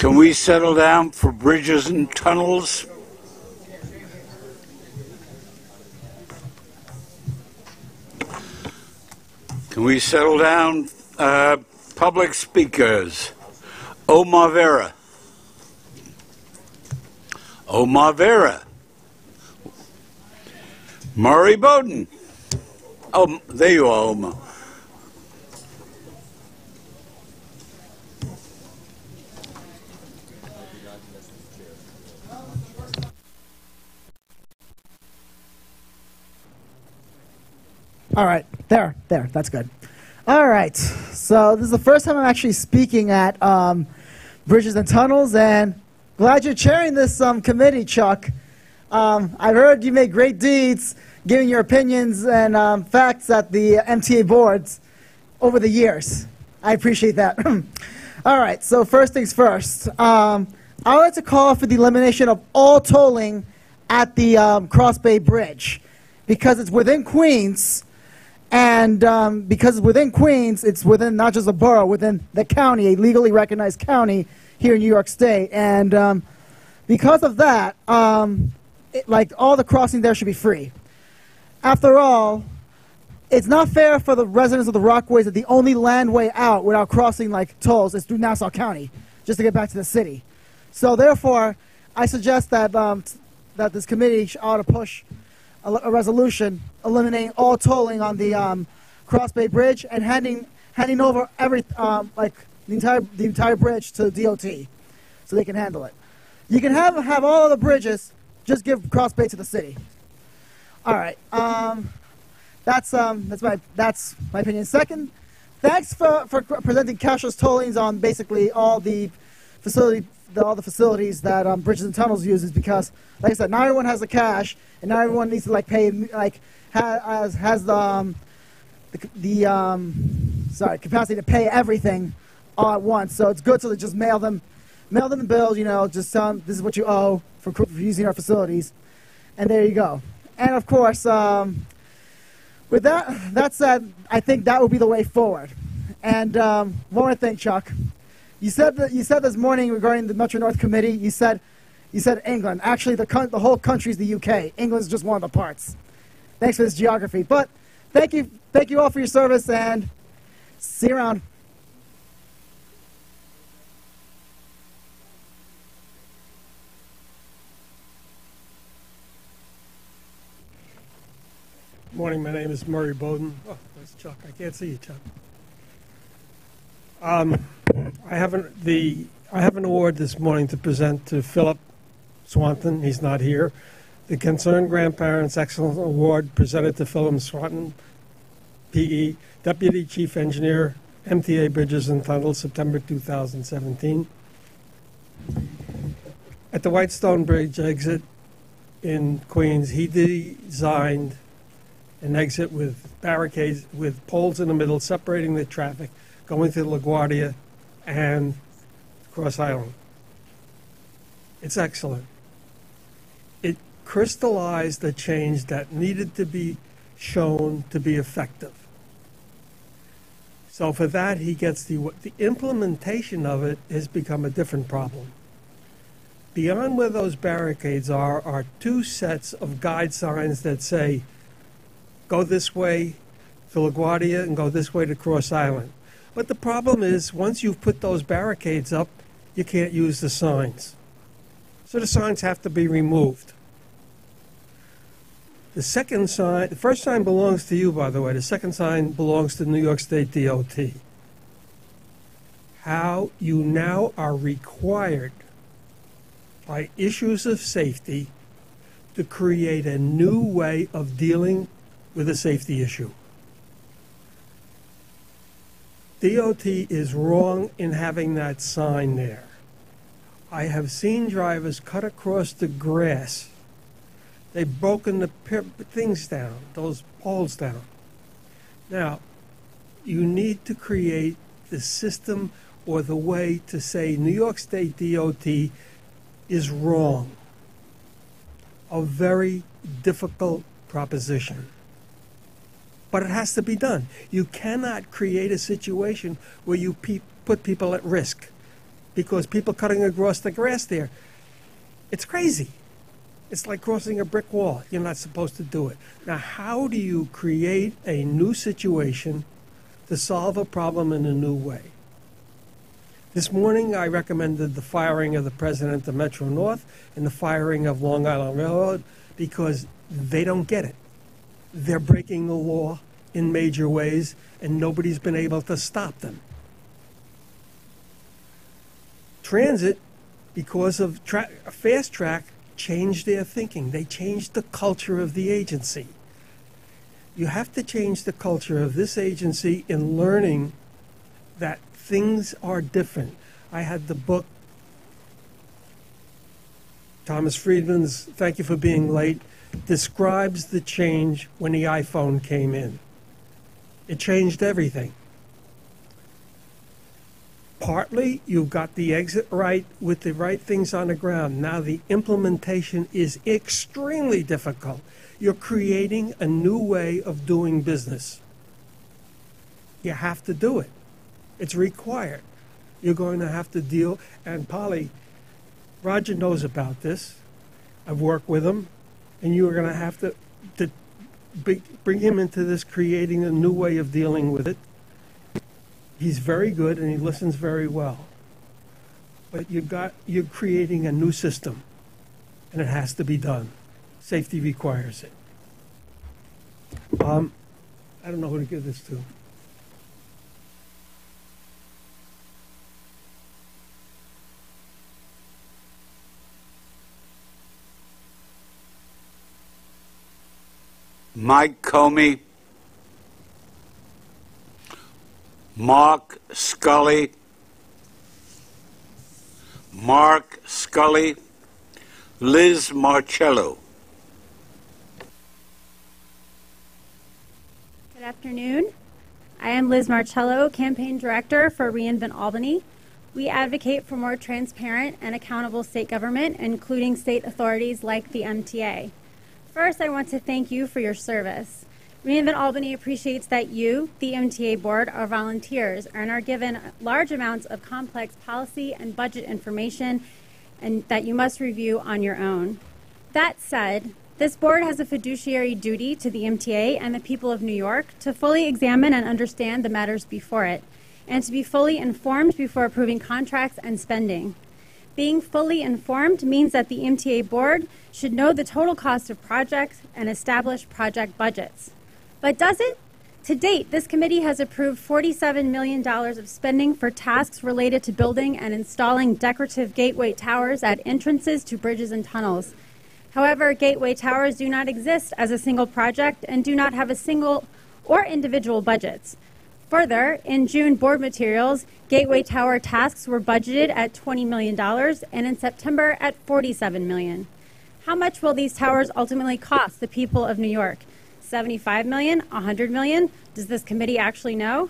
Can we settle down for bridges and tunnels? Can we settle down? Public speakers. Omar Vera. Omar Vera. Murray Bowden. Oh, there you are, Omar. All right, there, that's good. All right, so this is the first time I'm actually speaking at Bridges and Tunnels, and glad you're chairing this committee, Chuck. I've heard you make great deeds, giving your opinions and facts at the MTA boards over the years. I appreciate that. All right, so first things first. I would like to call for the elimination of all tolling at the Cross Bay Bridge because it's within Queens. And because it's within Queens, it's within not just a borough, within the county, a legally recognized county here in New York State. And because of that, like all the crossing there should be free. After all, it's not fair for the residents of the Rockaways that the only landway out without crossing like tolls is through Nassau County, just to get back to the city. So therefore, I suggest that that this committee ought to push a resolution eliminating all tolling on the Cross Bay Bridge and handing over every like the entire bridge to DOT so they can handle it. You can have all of the bridges, just give Cross Bay to the city. All right, that's my opinion. Second, thanks for presenting cashless tollings on basically all the facilities that Bridges and Tunnels uses, because, like I said, not everyone has the cash, and not everyone needs to like pay has the capacity to pay everything all at once. So it's good to just mail them the bill. You know, just tell them this is what you owe for using our facilities, and there you go. And of course, with that said, I think that will be the way forward. And one more thing, Chuck. You said this morning regarding the Metro North Committee. You said England. Actually, the whole country is the UK. England's just one of the parts. Thanks for this geography. But thank you all for your service, and see you around. Morning. My name is Murray Bowden. Oh, that's Chuck. I can't see you, Chuck. I have an award this morning to present to Philip Swanton. He's not here. The Concerned Grandparents Excellence Award presented to Philip Swanton, PE, Deputy Chief Engineer, MTA Bridges and Tunnels, September 2017. At the Whitestone Bridge exit in Queens, he designed an exit with barricades, with poles in the middle, separating the traffic, going to LaGuardia and Cross Island. It's excellent. It crystallized a change that needed to be shown to be effective. So for that, he gets the implementation of it has become a different problem. Beyond where those barricades are two sets of guide signs that say, go this way to LaGuardia and go this way to Cross Island. But the problem is, once you've put those barricades up, you can't use the signs. So the signs have to be removed. The second sign, the first sign belongs to you, by the way. The second sign belongs to New York State DOT. How you now are required by issues of safety to create a new way of dealing with a safety issue. DOT is wrong in having that sign there. I have seen drivers cut across the grass. They've broken the things down, those poles down. Now, you need to create the system or the way to say New York State DOT is wrong. A very difficult proposition. But it has to be done. You cannot create a situation where you put people at risk. because people cutting across the grass there. It's crazy. It's like crossing a brick wall. You're not supposed to do it. Now, how do you create a new situation to solve a problem in a new way? This morning, I recommended the firing of the president of Metro North and the firing of Long Island Railroad because they don't get it. They're breaking the law in major ways, and nobody's been able to stop them. Transit, because of Fast Track, changed their thinking. They changed the culture of the agency. You have to change the culture of this agency in learning that things are different. I had the book, Thomas Friedman's Thank You for Being Late, describes the change when the iPhone came in. It changed everything. Partly, you've got the exit right with the right things on the ground. Now the implementation is extremely difficult. You're creating a new way of doing business. You have to do it. It's required. You're going to have to deal, and Polly, Roger knows about this. I've worked with him, and you are going to have to bring him into this, creating a new way of dealing with it. He's very good and he listens very well. But you're creating a new system, and it has to be done. Safety requires it. I don't know who to give this to. Mike Comey, Mark Scully, Liz Marcello. Good afternoon. I am Liz Marcello, Campaign Director for Reinvent Albany. We advocate for more transparent and accountable state government, including state authorities like the MTA. First, I want to thank you for your service. Reinvent Albany appreciates that you, the MTA Board, are volunteers and are given large amounts of complex policy and budget information and that you must review on your own. That said, this board has a fiduciary duty to the MTA and the people of New York to fully examine and understand the matters before it, and to be fully informed before approving contracts and spending. Being fully informed means that the MTA Board should know the total cost of projects and establish project budgets. But does it? To date, this committee has approved $47 million of spending for tasks related to building and installing decorative gateway towers at entrances to bridges and tunnels. However, gateway towers do not exist as a single project and do not have a single or individual budgets. Further, in June board materials, gateway tower tasks were budgeted at $20 million and in September at $47 million. How much will these towers ultimately cost the people of New York? $75 million? $100 million? Does this committee actually know?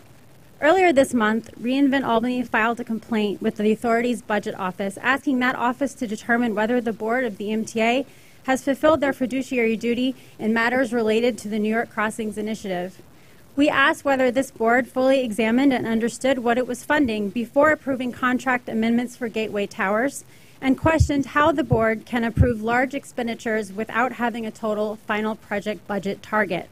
Earlier this month, Reinvent Albany filed a complaint with the authority's budget office, asking that office to determine whether the board of the MTA has fulfilled their fiduciary duty in matters related to the New York Crossings Initiative. We asked whether this board fully examined and understood what it was funding before approving contract amendments for gateway towers, and questioned how the board can approve large expenditures without having a total final project budget target.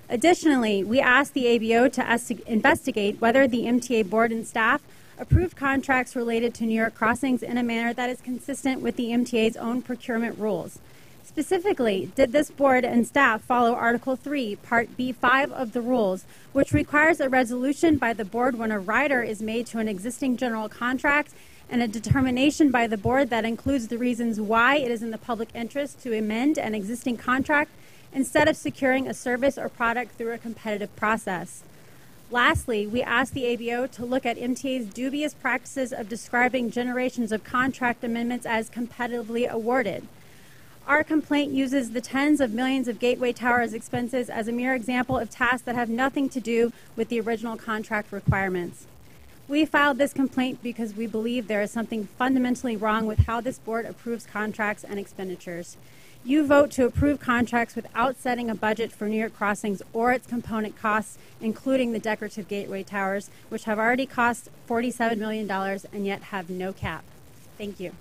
Additionally, we asked the ABO to investigate whether the MTA board and staff approved contracts related to New York Crossings in a manner that is consistent with the MTA's own procurement rules. Specifically, did this board and staff follow Article 3, Part B5 of the rules, which requires a resolution by the board when a rider is made to an existing general contract and a determination by the board that includes the reasons why it is in the public interest to amend an existing contract instead of securing a service or product through a competitive process. Lastly, we asked the ABO to look at MTA's dubious practices of describing generations of contract amendments as competitively awarded. Our complaint uses the tens of millions of gateway towers expenses as a mere example of tasks that have nothing to do with the original contract requirements. We filed this complaint because we believe there is something fundamentally wrong with how this board approves contracts and expenditures. You vote to approve contracts without setting a budget for New York Crossings or its component costs, including the decorative gateway towers, which have already cost $47 million and yet have no cap. Thank you.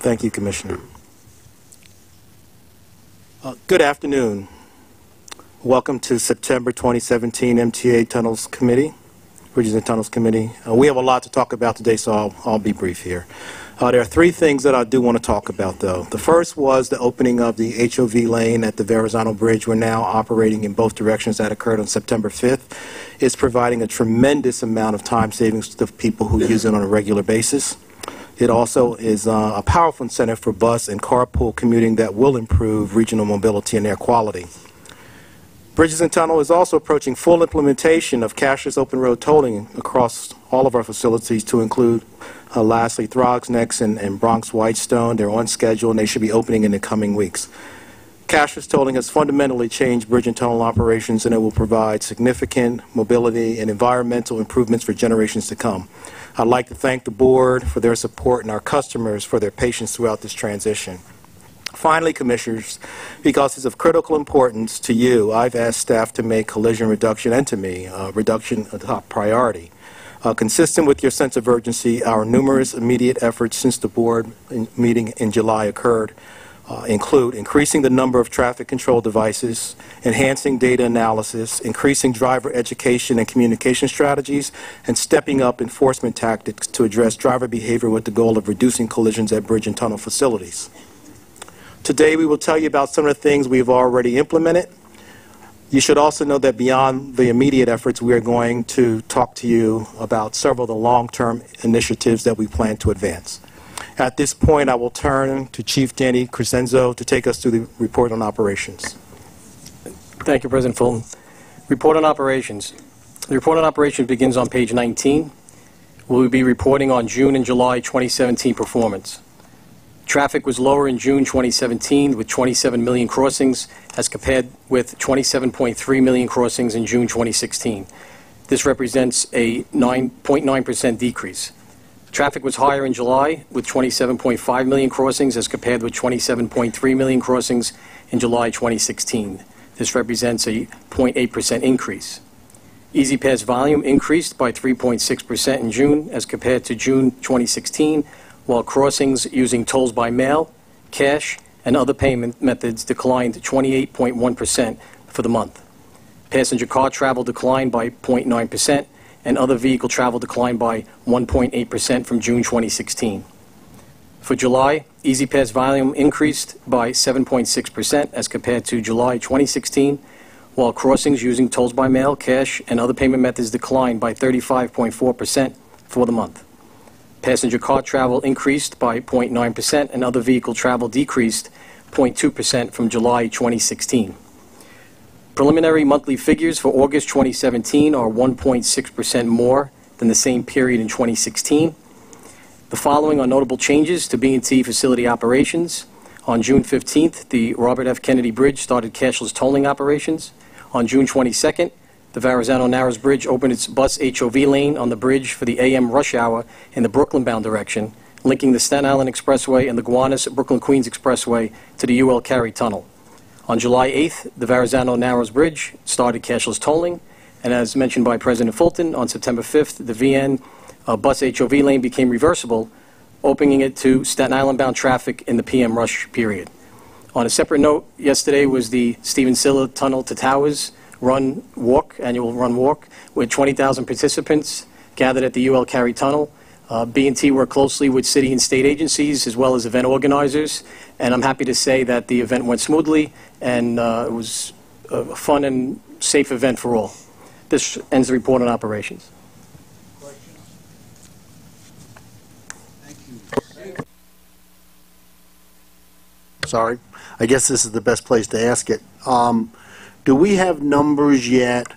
Thank you, Commissioner. Good afternoon. Welcome to September 2017 MTA Tunnels Committee, Bridges and Tunnels Committee. We have a lot to talk about today, so I'll be brief here. There are three things that I do want to talk about, though. The first was the opening of the HOV lane at the Verrazano Bridge. We're now operating in both directions. That occurred on September 5th. It's providing a tremendous amount of time savings to the people who use it on a regular basis. It also is a powerful incentive for bus and carpool commuting that will improve regional mobility and air quality. Bridges and Tunnel is also approaching full implementation of cashless open road tolling across all of our facilities, to include lastly Throgsnex and Bronx Whitestone. They're on schedule and they should be opening in the coming weeks. Cashless tolling has fundamentally changed bridge and tunnel operations, and it will provide significant mobility and environmental improvements for generations to come. I'd like to thank the board for their support and our customers for their patience throughout this transition. Finally, Commissioners, because it's of critical importance to you, I've asked staff to make collision reduction, and to me, reduction a top priority. Consistent with your sense of urgency, our numerous immediate efforts since the board meeting in July occurred include increasing the number of traffic control devices, enhancing data analysis, increasing driver education and communication strategies, and stepping up enforcement tactics to address driver behavior with the goal of reducing collisions at bridge and tunnel facilities. Today we will tell you about some of the things we've already implemented. You should also know that beyond the immediate efforts, we are going to talk to you about several of the long-term initiatives that we plan to advance. At this point, I will turn to Chief Danny Crescenzo to take us through the report on operations. Thank you, President Fulton. Report on operations. The report on operations begins on page 19. We'll be reporting on June and July 2017 performance. Traffic was lower in June 2017 with 27 million crossings as compared with 27.3 million crossings in June 2016. This represents a 9.9% decrease. Traffic was higher in July with 27.5 million crossings as compared with 27.3 million crossings in July 2016. This represents a 0.8% increase. Easy Pass volume increased by 3.6% in June as compared to June 2016, while crossings using tolls by mail, cash, and other payment methods declined 28.1% for the month. Passenger car travel declined by 0.9%, and other vehicle travel declined by 1.8% from June 2016. For July, Easy Pass volume increased by 7.6% as compared to July 2016, while crossings using tolls by mail, cash, and other payment methods declined by 35.4% for the month. Passenger car travel increased by 0.9%, and other vehicle travel decreased 0.2% from July 2016. Preliminary monthly figures for August 2017 are 1.6% more than the same period in 2016. The following are notable changes to B&T facility operations. On June 15th, the Robert F. Kennedy Bridge started cashless tolling operations. On June 22nd, the Verrazano Narrows Bridge opened its bus HOV lane on the bridge for the AM rush hour in the Brooklyn-bound direction, linking the Staten Island Expressway and the Gowanus-Brooklyn-Queens Expressway to the UL Cary Tunnel. On July 8th, the Verrazano Narrows Bridge started cashless tolling, and as mentioned by President Fulton, on September 5th, the VN bus HOV lane became reversible, opening it to Staten Island-bound traffic in the PM rush period. On a separate note, yesterday was the Stephen Silla Tunnel to Towers annual run walk, with 20,000 participants gathered at the UL Cary Tunnel. B&T worked closely with city and state agencies as well as event organizers, and I'm happy to say that the event went smoothly and it was a fun and safe event for all. This ends the report on operations. Questions? Thank you. Sorry, I guess this is the best place to ask it. Do we have numbers yet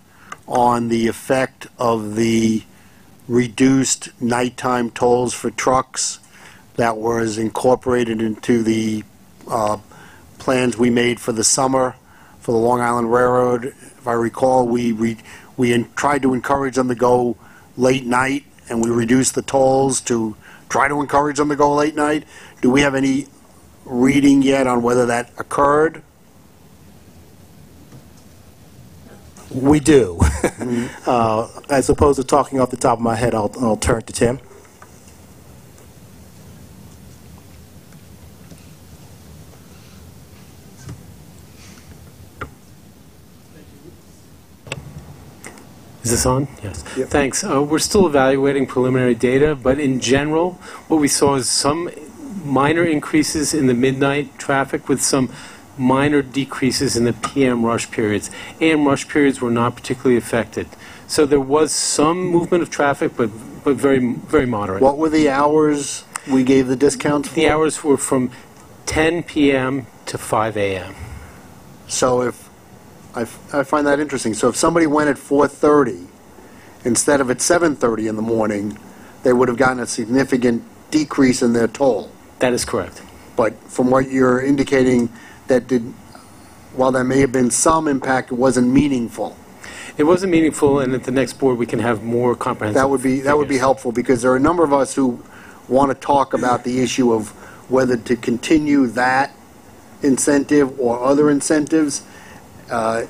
on the effect of the reduced nighttime tolls for trucks that was incorporated into the plans we made for the summer for the Long Island Railroad. If I recall, we tried to encourage them to go late night, and we reduced the tolls to try to encourage them to go late night. Do we have any reading yet on whether that occurred? We do. As opposed to talking off the top of my head, I'll turn to Tim. Is this on? Yes. Yep. Thanks. We're still evaluating preliminary data, but in general, what we saw is some minor increases in the midnight traffic with some minor decreases in the PM rush periods. AM rush periods were not particularly affected. So there was some movement of traffic, but very, very moderate. What were the hours we gave the discounts for? The hours were from 10 p.m. to 5 a.m. So if I find that interesting. So if somebody went at 4:30 instead of at 7:30 in the morning, they would have gotten a significant decrease in their toll. That is correct. But from what you're indicating, while there may have been some impact, it wasn't meaningful. It wasn't meaningful, and at the next board we can have more comprehensive. That would be helpful, because there are a number of us who want to talk about the issue of whether to continue that incentive or other incentives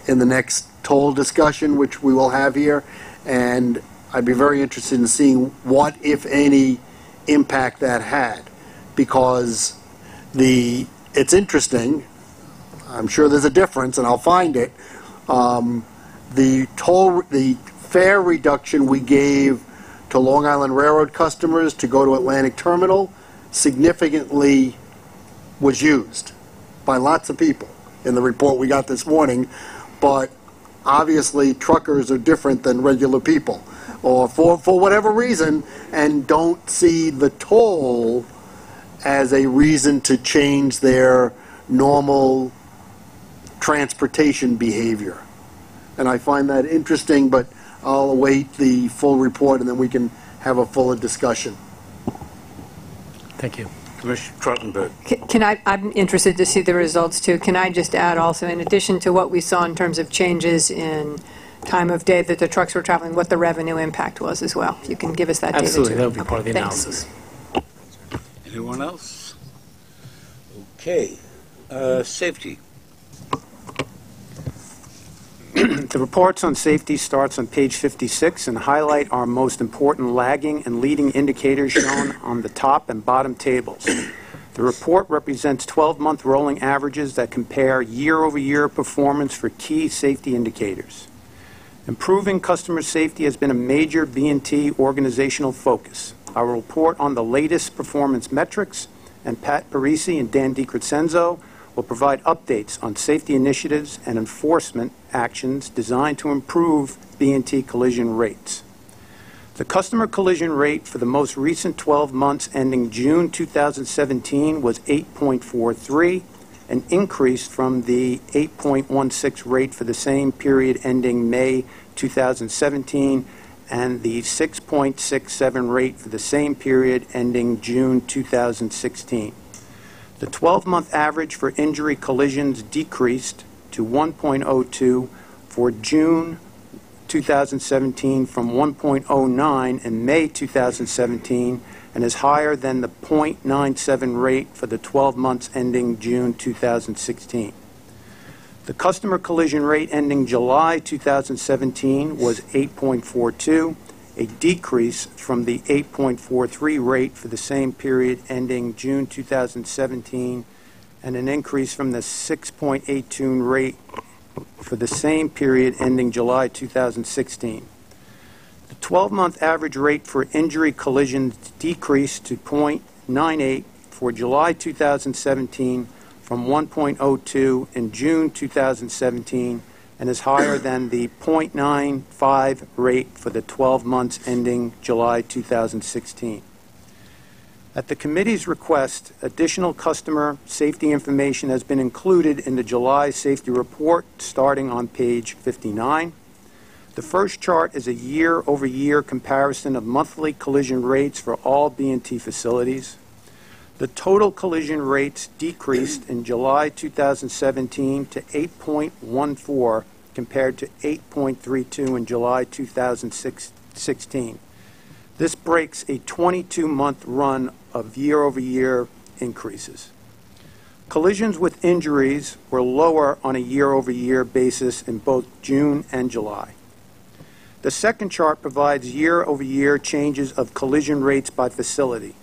in the next toll discussion, which we will have here. And I'd be very interested in seeing what, if any, impact that had, because it's interesting. I'm sure there's a difference, and I'll find it. The fare reduction we gave to Long Island Railroad customers to go to Atlantic Terminal significantly was used by lots of people in the report we got this morning, but obviously truckers are different than regular people, or for whatever reason, and don't see the toll as a reason to change their normal transportation behavior. And I find that interesting, but I'll await the full report and then we can have a fuller discussion. Thank you. Commissioner Trottenberg. I'm interested to see the results too. Can I just add also, in addition to what we saw in terms of changes in time of day that the trucks were traveling, what the revenue impact was as well? You can give us that data too. Absolutely, that would be part of the Thanks. analysis. Anyone else? Okay. Safety. The reports on safety starts on page 56 and highlight our most important lagging and leading indicators shown on the top and bottom tables. The report represents 12-month rolling averages that compare year-over-year performance for key safety indicators. Improving customer safety has been a major B&T organizational focus. I will report on the latest performance metrics, and Pat Parisi and Dan DiCrescenzo will provide updates on safety initiatives and enforcement actions designed to improve B&T collision rates. The customer collision rate for the most recent 12 months ending June 2017 was 8.43, an increase from the 8.16 rate for the same period ending May 2017 and the 6.67 rate for the same period ending June 2016. The 12-month average for injury collisions decreased to 1.02 for June 2017 from 1.09 in May 2017 and is higher than the 0.97 rate for the 12 months ending June 2016. The customer collision rate ending July 2017 was 8.42, a decrease from the 8.43 rate for the same period ending June 2017, and an increase from the 6.82 rate for the same period ending July 2016. The 12-month average rate for injury collisions decreased to 0.98 for July 2017 from 1.02 in June 2017, and is higher than the 0.95 rate for the 12 months ending July 2016. At the committee's request, additional customer safety information has been included in the July safety report starting on page 59. The first chart is a year-over-year comparison of monthly collision rates for all B&T facilities. The total collision rates decreased in July 2017 to 8.14 compared to 8.32 in July 2016. This breaks a 22-month run of year-over-year increases. Collisions with injuries were lower on a year-over-year basis in both June and July. The second chart provides year-over-year changes of collision rates by facility.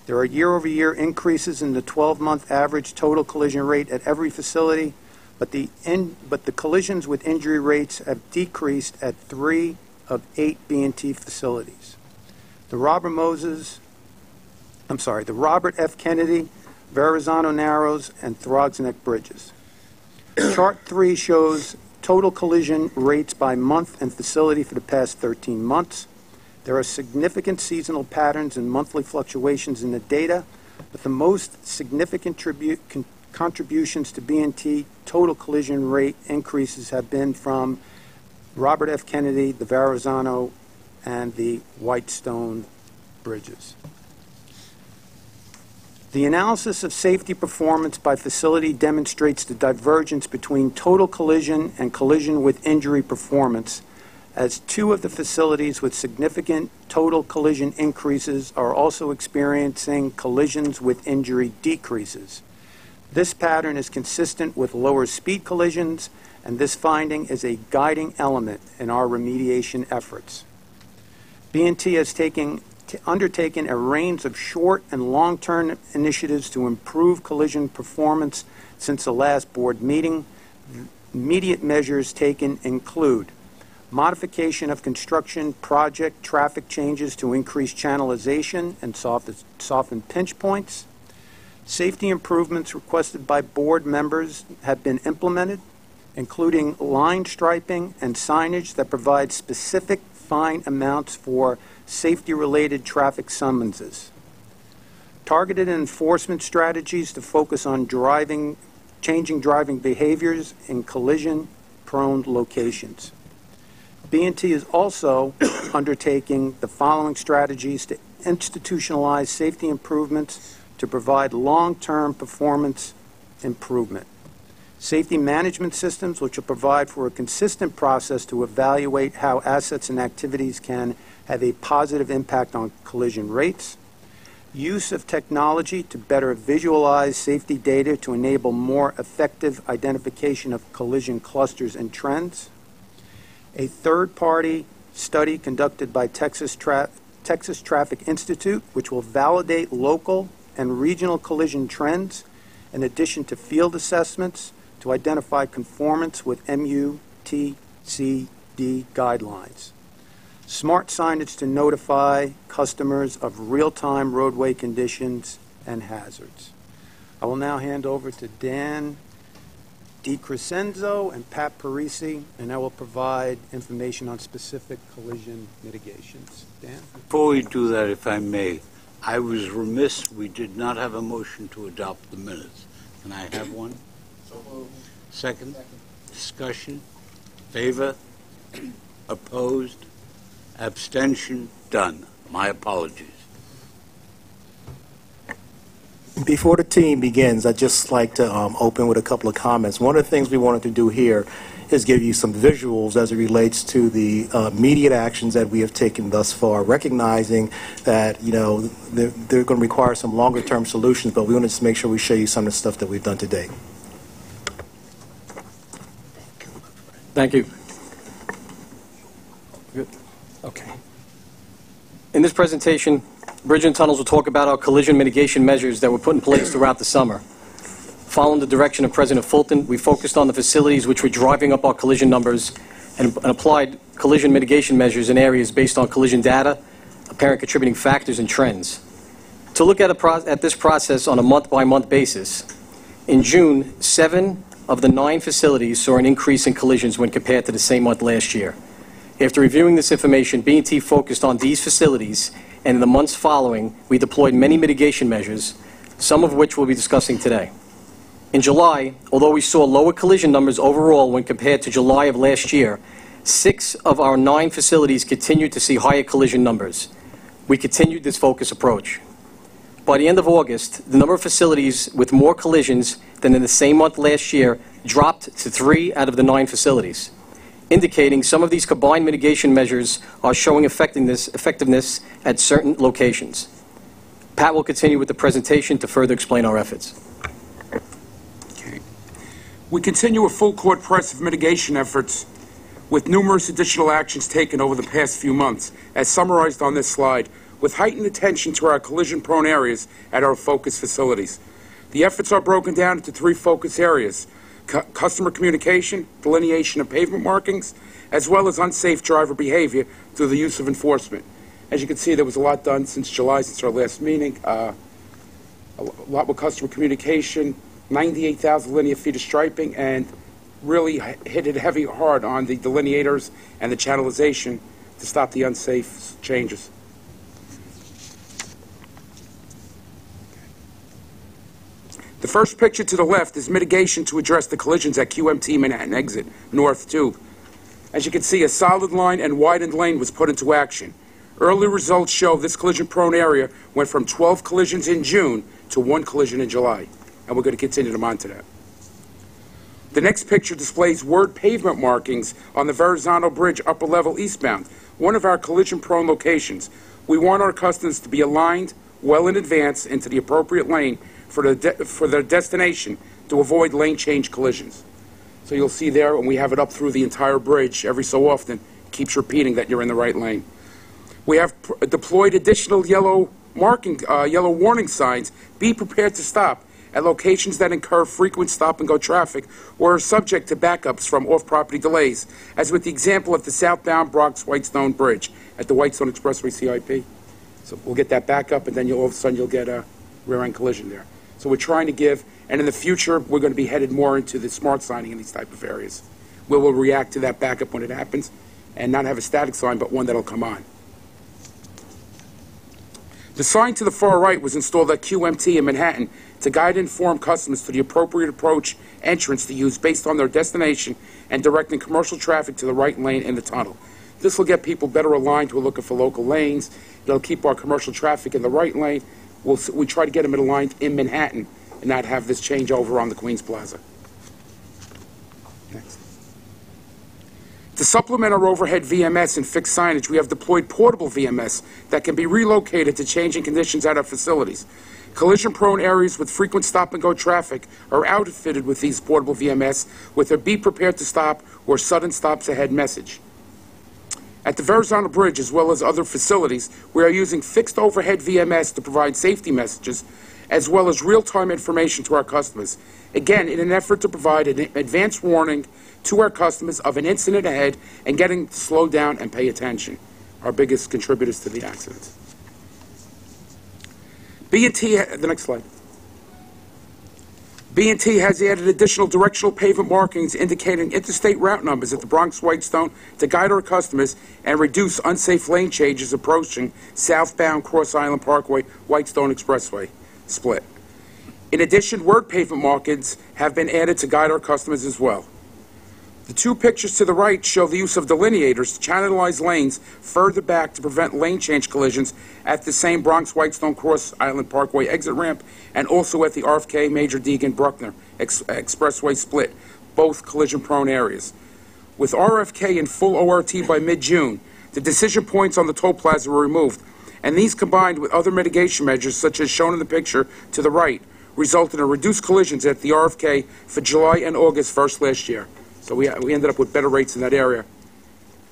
There are year-over-year increases in the 12-month average total collision rate at every facility, but the collisions with injury rates have decreased at 3 of 8 B&T facilities. The Robert F. Kennedy, Verrazano Narrows, and Throgs Neck Bridges. Chart 3 shows total collision rates by month and facility for the past 13 months. There are significant seasonal patterns and monthly fluctuations in the data, but the most significant contributions to B&T total collision rate increases have been from Robert F. Kennedy, the Verrazano, and the Whitestone bridges. The analysis of safety performance by facility demonstrates the divergence between total collision and collision with injury performance, as 2 of the facilities with significant total collision increases are also experiencing collisions with injury decreases. This pattern is consistent with lower speed collisions, and this finding is a guiding element in our remediation efforts. B&T has undertaken a range of short and long-term initiatives to improve collision performance since the last board meeting. Immediate measures taken include modification of construction project traffic changes to increase channelization and soften pinch points. Safety improvements requested by board members have been implemented, including line striping and signage that provide specific fine amounts for safety-related traffic summonses. Targeted enforcement strategies to focus on changing driving behaviors in collision-prone locations. B&T is also undertaking the following strategies to institutionalize safety improvements to provide long-term performance improvement. Safety management systems, which will provide for a consistent process to evaluate how assets and activities can have a positive impact on collision rates. Use of technology to better visualize safety data to enable more effective identification of collision clusters and trends. A third-party study conducted by Texas Traffic Institute, which will validate local and regional collision trends, in addition to field assessments, to identify conformance with MUTCD guidelines. Smart signage to notify customers of real-time roadway conditions and hazards. I will now hand over to Dan DiCrescenzo and Pat Parisi, and I will provide information on specific collision mitigations. Dan? Before we do that, if I may, I was remiss, we did not have a motion to adopt the minutes. Can I have one? So moved. Second? Discussion? Favor? Opposed? Abstention? Done. My apologies. Before the team begins, I'd just like to open with a couple of comments. One of the things we wanted to do here is give you some visuals as it relates to the immediate actions that we have taken thus far, recognizing that, you know, they're going to require some longer-term solutions, but we wanted to make sure we show you some of the stuff that we've done to date. Thank you. Good. Okay. In this presentation, Bridge and Tunnels will talk about our collision mitigation measures that were put in place throughout the summer. Following the direction of President Fulton, we focused on the facilities which were driving up our collision numbers and applied collision mitigation measures in areas based on collision data, apparent contributing factors, and trends. To look at this process on a month-by-month basis, in June, 7 of the 9 facilities saw an increase in collisions when compared to the same month last year. After reviewing this information, B&T focused on these facilities, and in the months following, we deployed many mitigation measures, some of which we'll be discussing today. In July, although we saw lower collision numbers overall when compared to July of last year, 6 of our 9 facilities continued to see higher collision numbers. We continued this focused approach. By the end of August, the number of facilities with more collisions than in the same month last year dropped to 3 out of the 9 facilities, indicating some of these combined mitigation measures are showing effectiveness at certain locations. Pat will continue with the presentation to further explain our efforts. Okay. We continue a full court press of mitigation efforts with numerous additional actions taken over the past few months, as summarized on this slide, with heightened attention to our collision-prone areas at our focus facilities. The efforts are broken down into 3 focus areas: customer communication, delineation of pavement markings, as well as unsafe driver behavior through the use of enforcement. As you can see, there was a lot done since July, since our last meeting. A lot with customer communication, 98,000 linear feet of striping, and really hit it heavy hard on the delineators and the channelization to stop the unsafe changes. The first picture to the left is mitigation to address the collisions at QMT Manhattan Exit, North Tube. As you can see, a solid line and widened lane was put into action. Early results show this collision-prone area went from 12 collisions in June to 1 collision in July, and we're going to continue to monitor that. The next picture displays word pavement markings on the Verrazano Bridge upper level eastbound, one of our collision-prone locations. We want our customers to be aligned well in advance into the appropriate lane for their destination to avoid lane change collisions. So you'll see there, when we have it up through the entire bridge every so often, it keeps repeating that you're in the right lane. We have deployed additional yellow warning signs. Be prepared to stop at locations that incur frequent stop-and-go traffic or are subject to backups from off-property delays, as with the example of the southbound Bronx-Whitestone Bridge at the Whitestone Expressway CIP. So we'll get that backup, and then all of a sudden you'll get a rear-end collision there. So we're trying to give, and in the future, we're going to be headed more into the smart signing in these type of areas, where we'll react to that backup when it happens, and not have a static sign, but one that'll come on. The sign to the far right was installed at QMT in Manhattan to guide and inform customers to the appropriate approach entrance to use based on their destination and directing commercial traffic to the right lane in the tunnel. This will get people better aligned who are looking for local lanes. It'll keep our commercial traffic in the right lane. We try to get them aligned in Manhattan and not have this change over on the Queens Plaza. Next. To supplement our overhead VMS and fixed signage, we have deployed portable VMS that can be relocated to changing conditions at our facilities. Collision-prone areas with frequent stop-and-go traffic are outfitted with these portable VMS with a "be prepared to stop" or "sudden stops ahead" message. At the Verrazano Bridge, as well as other facilities, we are using fixed overhead VMS to provide safety messages, as well as real-time information to our customers. Again, in an effort to provide an advance warning to our customers of an incident ahead and getting to slow down and pay attention, our biggest contributors to the accidents. B&T, the next slide. B&T has added additional directional pavement markings indicating interstate route numbers at the Bronx-Whitestone to guide our customers and reduce unsafe lane changes approaching southbound Cross Island Parkway, Whitestone Expressway split. In addition, word pavement markings have been added to guide our customers as well. The 2 pictures to the right show the use of delineators to channelize lanes further back to prevent lane change collisions at the same Bronx-Whitestone Cross Island Parkway exit ramp and also at the RFK Major Deegan Bruckner Expressway split, both collision-prone areas. With RFK in full ORT by mid-June, the decision points on the toll plaza were removed, and these combined with other mitigation measures such as shown in the picture to the right resulted in reduced collisions at the RFK for July and August versus last year. So we ended up with better rates in that area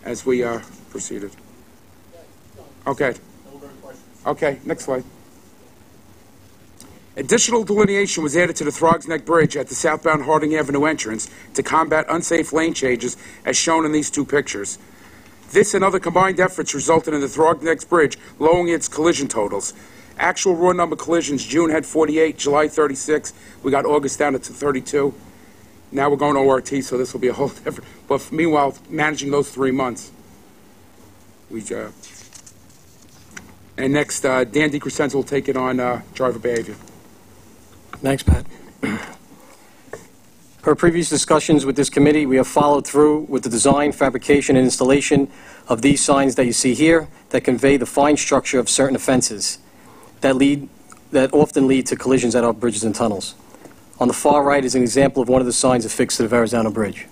as we proceeded. Okay. Okay, next slide. Additional delineation was added to the Throgs Neck Bridge at the southbound Harding Avenue entrance to combat unsafe lane changes as shown in these 2 pictures. This and other combined efforts resulted in the Throgs Neck Bridge lowering its collision totals. Actual raw number collisions, June had 48, July 36. We got August down to 32. Now we're going to ORT, so this will be a whole different. But meanwhile, managing those 3 months, and next, Dan DeCrescenzo will take it on driver behavior. Thanks, Pat. Per previous discussions with this committee, we have followed through with the design, fabrication, and installation of these signs that you see here that convey the fine structure of certain offenses that lead that often lead to collisions at our bridges and tunnels. On the far right is an example of one of the signs affixed to the Verrazano Bridge.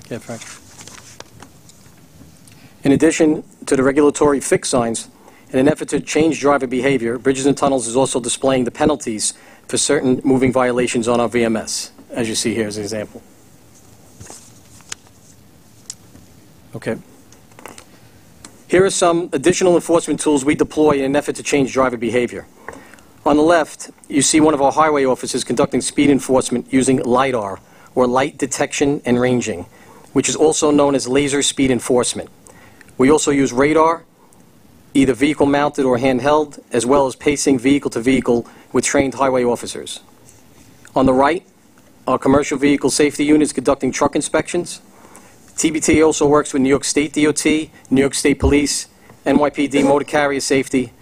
Yeah, Frank. In addition to the regulatory fixed signs, in an effort to change driver behavior, Bridges and Tunnels is also displaying the penalties for certain moving violations on our VMS, as you see here as an example. Okay. Here are some additional enforcement tools we deploy in an effort to change driver behavior. On the left, you see one of our highway officers conducting speed enforcement using LiDAR, or light detection and ranging, which is also known as laser speed enforcement. We also use radar, either vehicle-mounted or handheld, as well as pacing vehicle to vehicle with trained highway officers. On the right, our commercial vehicle safety units conducting truck inspections. TBT also works with New York State DOT, New York State Police, NYPD Motor Carrier Safety.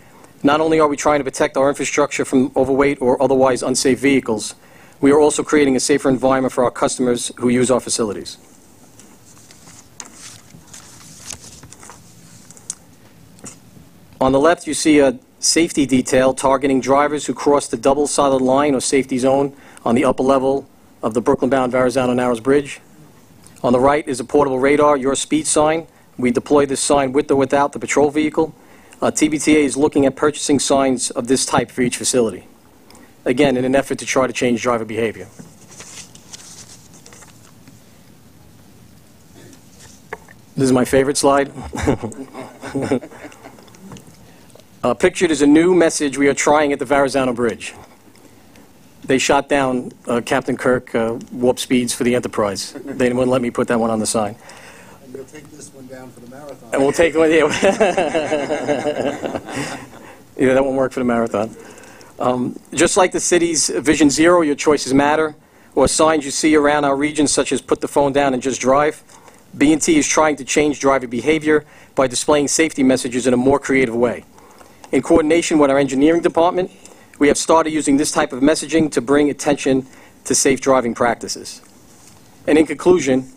Not only are we trying to protect our infrastructure from overweight or otherwise unsafe vehicles, we are also creating a safer environment for our customers who use our facilities. On the left, you see a safety detail targeting drivers who cross the double solid line or safety zone on the upper level of the Brooklyn-bound Verrazano Narrows Bridge. On the right is a portable radar, your speed sign. We deploy this sign with or without the patrol vehicle. TBTA is looking at purchasing signs of this type for each facility. Again, in an effort to try to change driver behavior. This is my favorite slide. Pictured is a new message we are trying at the Verrazano Bridge. They shot down Captain Kirk warp speeds for the Enterprise. They wouldn't let me put that one on the sign. And you'll take this one down for the marathon. And we'll take one, yeah. Yeah, that won't work for the marathon. Just like the city's Vision Zero, your choices matter, or signs you see around our region such as put the phone down and just drive, B&T is trying to change driver behavior by displaying safety messages in a more creative way. In coordination with our engineering department, we have started using this type of messaging to bring attention to safe driving practices. And in conclusion,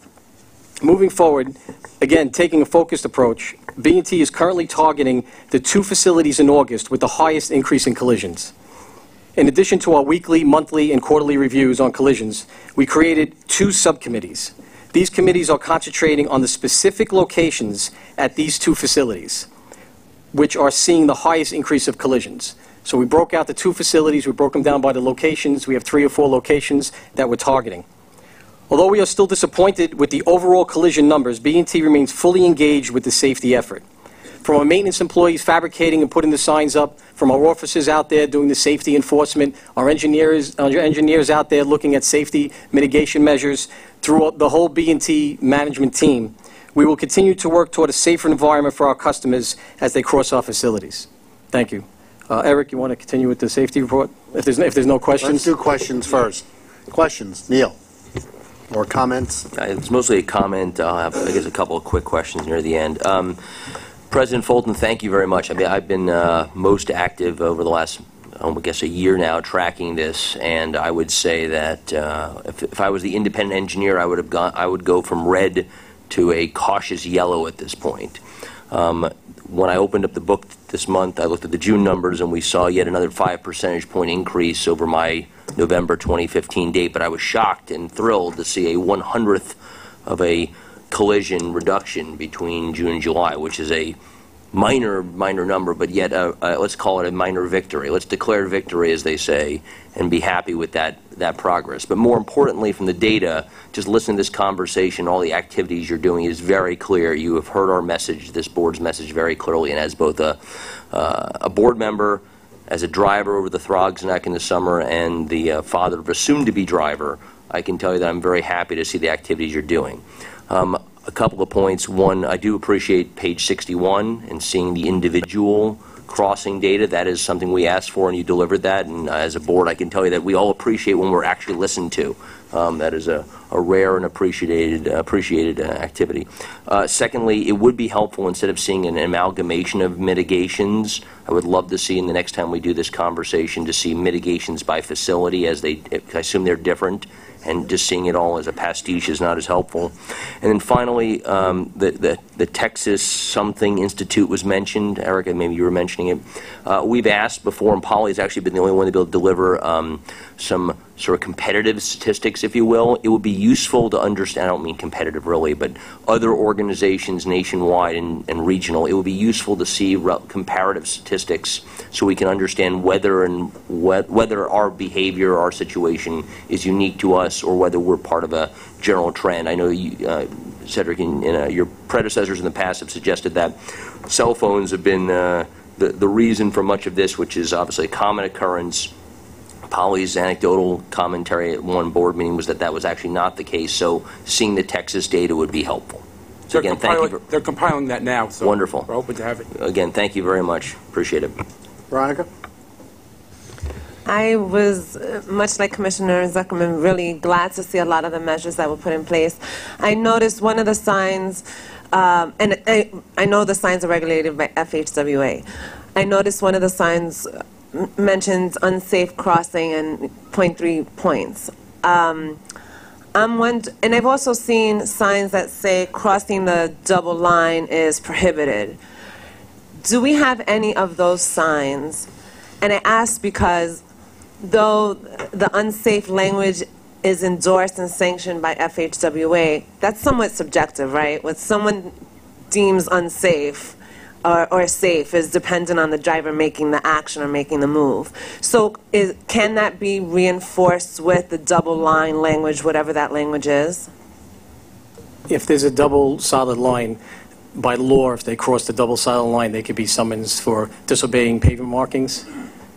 moving forward, again, taking a focused approach, B&T is currently targeting the 2 facilities in August with the highest increase in collisions. In addition to our weekly, monthly, and quarterly reviews on collisions, we created 2 subcommittees. These committees are concentrating on the specific locations at these 2 facilities, which are seeing the highest increase of collisions. So we broke out the 2 facilities, we broke them down by the locations. We have 3 or 4 locations that we're targeting. Although we are still disappointed with the overall collision numbers, B&T remains fully engaged with the safety effort. From our maintenance employees fabricating and putting the signs up, from our officers out there doing the safety enforcement, our engineers out there looking at safety mitigation measures, through the whole B&T management team, we will continue to work toward a safer environment for our customers as they cross our facilities. Thank you. Eric, you want to continue with the safety report? If there's no questions? Let's do questions first. Questions, Neil? Or comments? It's mostly a comment. I'll have, I guess, a couple of quick questions near the end. President Fulton, thank you very much. I mean, I've been most active over the last, I guess, a year now tracking this, and I would say that if I was the independent engineer, I would go from red to a cautious yellow at this point. When I opened up the book this month, I looked at the June numbers, and we saw yet another 5 percentage point increase over my November 2015 date, but I was shocked and thrilled to see a 100th of a collision reduction between June and July, which is a minor number, but yet let's call it a minor victory. Let's declare victory, as they say, and be happy with that progress. But more importantly, from the data, just listen to this conversation, all the activities you're doing is very clear. You have heard our message, this board's message, very clearly, and as both a board member, as a driver over the Throgs Neck in the summer, and the father of a soon-to-be driver, I can tell you that I'm very happy to see the activities you're doing. A couple of points. One, I do appreciate page 61 and seeing the individual crossing data. That is something we asked for, and you delivered that. And as a board, I can tell you that we all appreciate when we're actually listened to. That is a rare and appreciated activity. Secondly, it would be helpful, instead of seeing an amalgamation of mitigations, I would love to see, in the next time we do this conversation, to see mitigations by facility, as I assume they're different, and just seeing it all as a pastiche is not as helpful. And then finally, the The Texas something institute was mentioned. Erica, maybe you were mentioning it. We've asked before, and Polly's actually been the only one to be able to deliver some sort of competitive statistics, if you will. It would be useful to understand, I don't mean competitive really, but other organizations nationwide and regional. It would be useful to see comparative statistics so we can understand whether our behavior, our situation is unique to us or whether we're part of a general trend. I know you, Cedric, and your predecessors in the past have suggested that cell phones have been the reason for much of this, which is obviously a common occurrence. Polly's anecdotal commentary at one board meeting was that that was actually not the case, so seeing the Texas data would be helpful. So again, thank you. They're compiling that now, so wonderful. We're open to have it. Again, thank you very much. Appreciate it. Veronica? I was, much like Commissioner Zuckerman, really glad to see a lot of the measures that were put in place. I noticed one of the signs, and I know the signs are regulated by FHWA. I noticed one of the signs mentions unsafe crossing and 0.3 points. And I've also seen signs that say crossing the double line is prohibited. Do we have any of those signs? And I ask because though the unsafe language is endorsed and sanctioned by FHWA, that's somewhat subjective, right? What someone deems unsafe or safe is dependent on the driver making the action or making the move. So can that be reinforced with the double line language, whatever that language is? If there's a double solid line, by law, if they cross the double solid line, they could be summoned for disobeying pavement markings.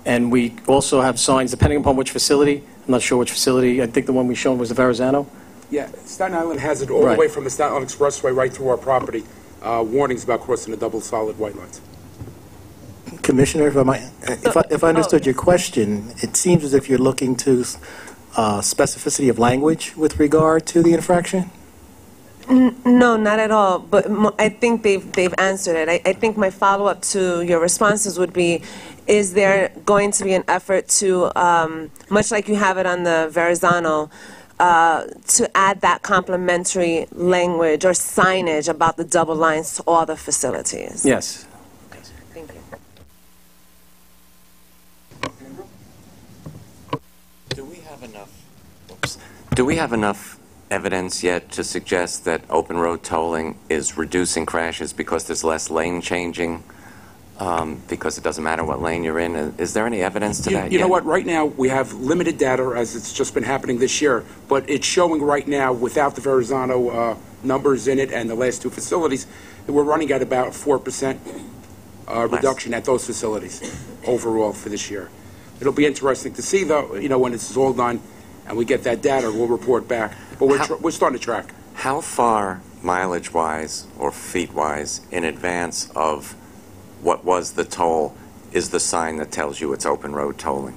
And we also have signs, depending upon which facility. I'm not sure which facility. I think the one we showed was the Verrazano. Yeah, Staten Island has it all the way from the Staten Island Expressway right through our property. Warnings about crossing the double solid white lines. Commissioner, if I understood your question, it seems as if you're looking to specificity of language with regard to the infraction? No, not at all. But I think they've answered it. I think my follow-up to your responses would be, is there going to be an effort to, much like you have it on the Verrazano, to add that complementary language or signage about the double lines to all the facilities? Yes. Thank you. Do we have enough evidence yet to suggest that open road tolling is reducing crashes because there's less lane changing, because it doesn't matter what lane you're in? Is there any evidence to that yet? You know what? Right now, we have limited data, as it's just been happening this year, but it's showing right now, without the Verrazano numbers in it and the last two facilities, that we're running at about 4% reduction at those facilities overall for this year. It'll be interesting to see, though, when this is all done and we get that data, we'll report back. But we're starting to track. How far, mileage-wise or feet-wise, in advance of what was the toll is the sign that tells you it's open road tolling?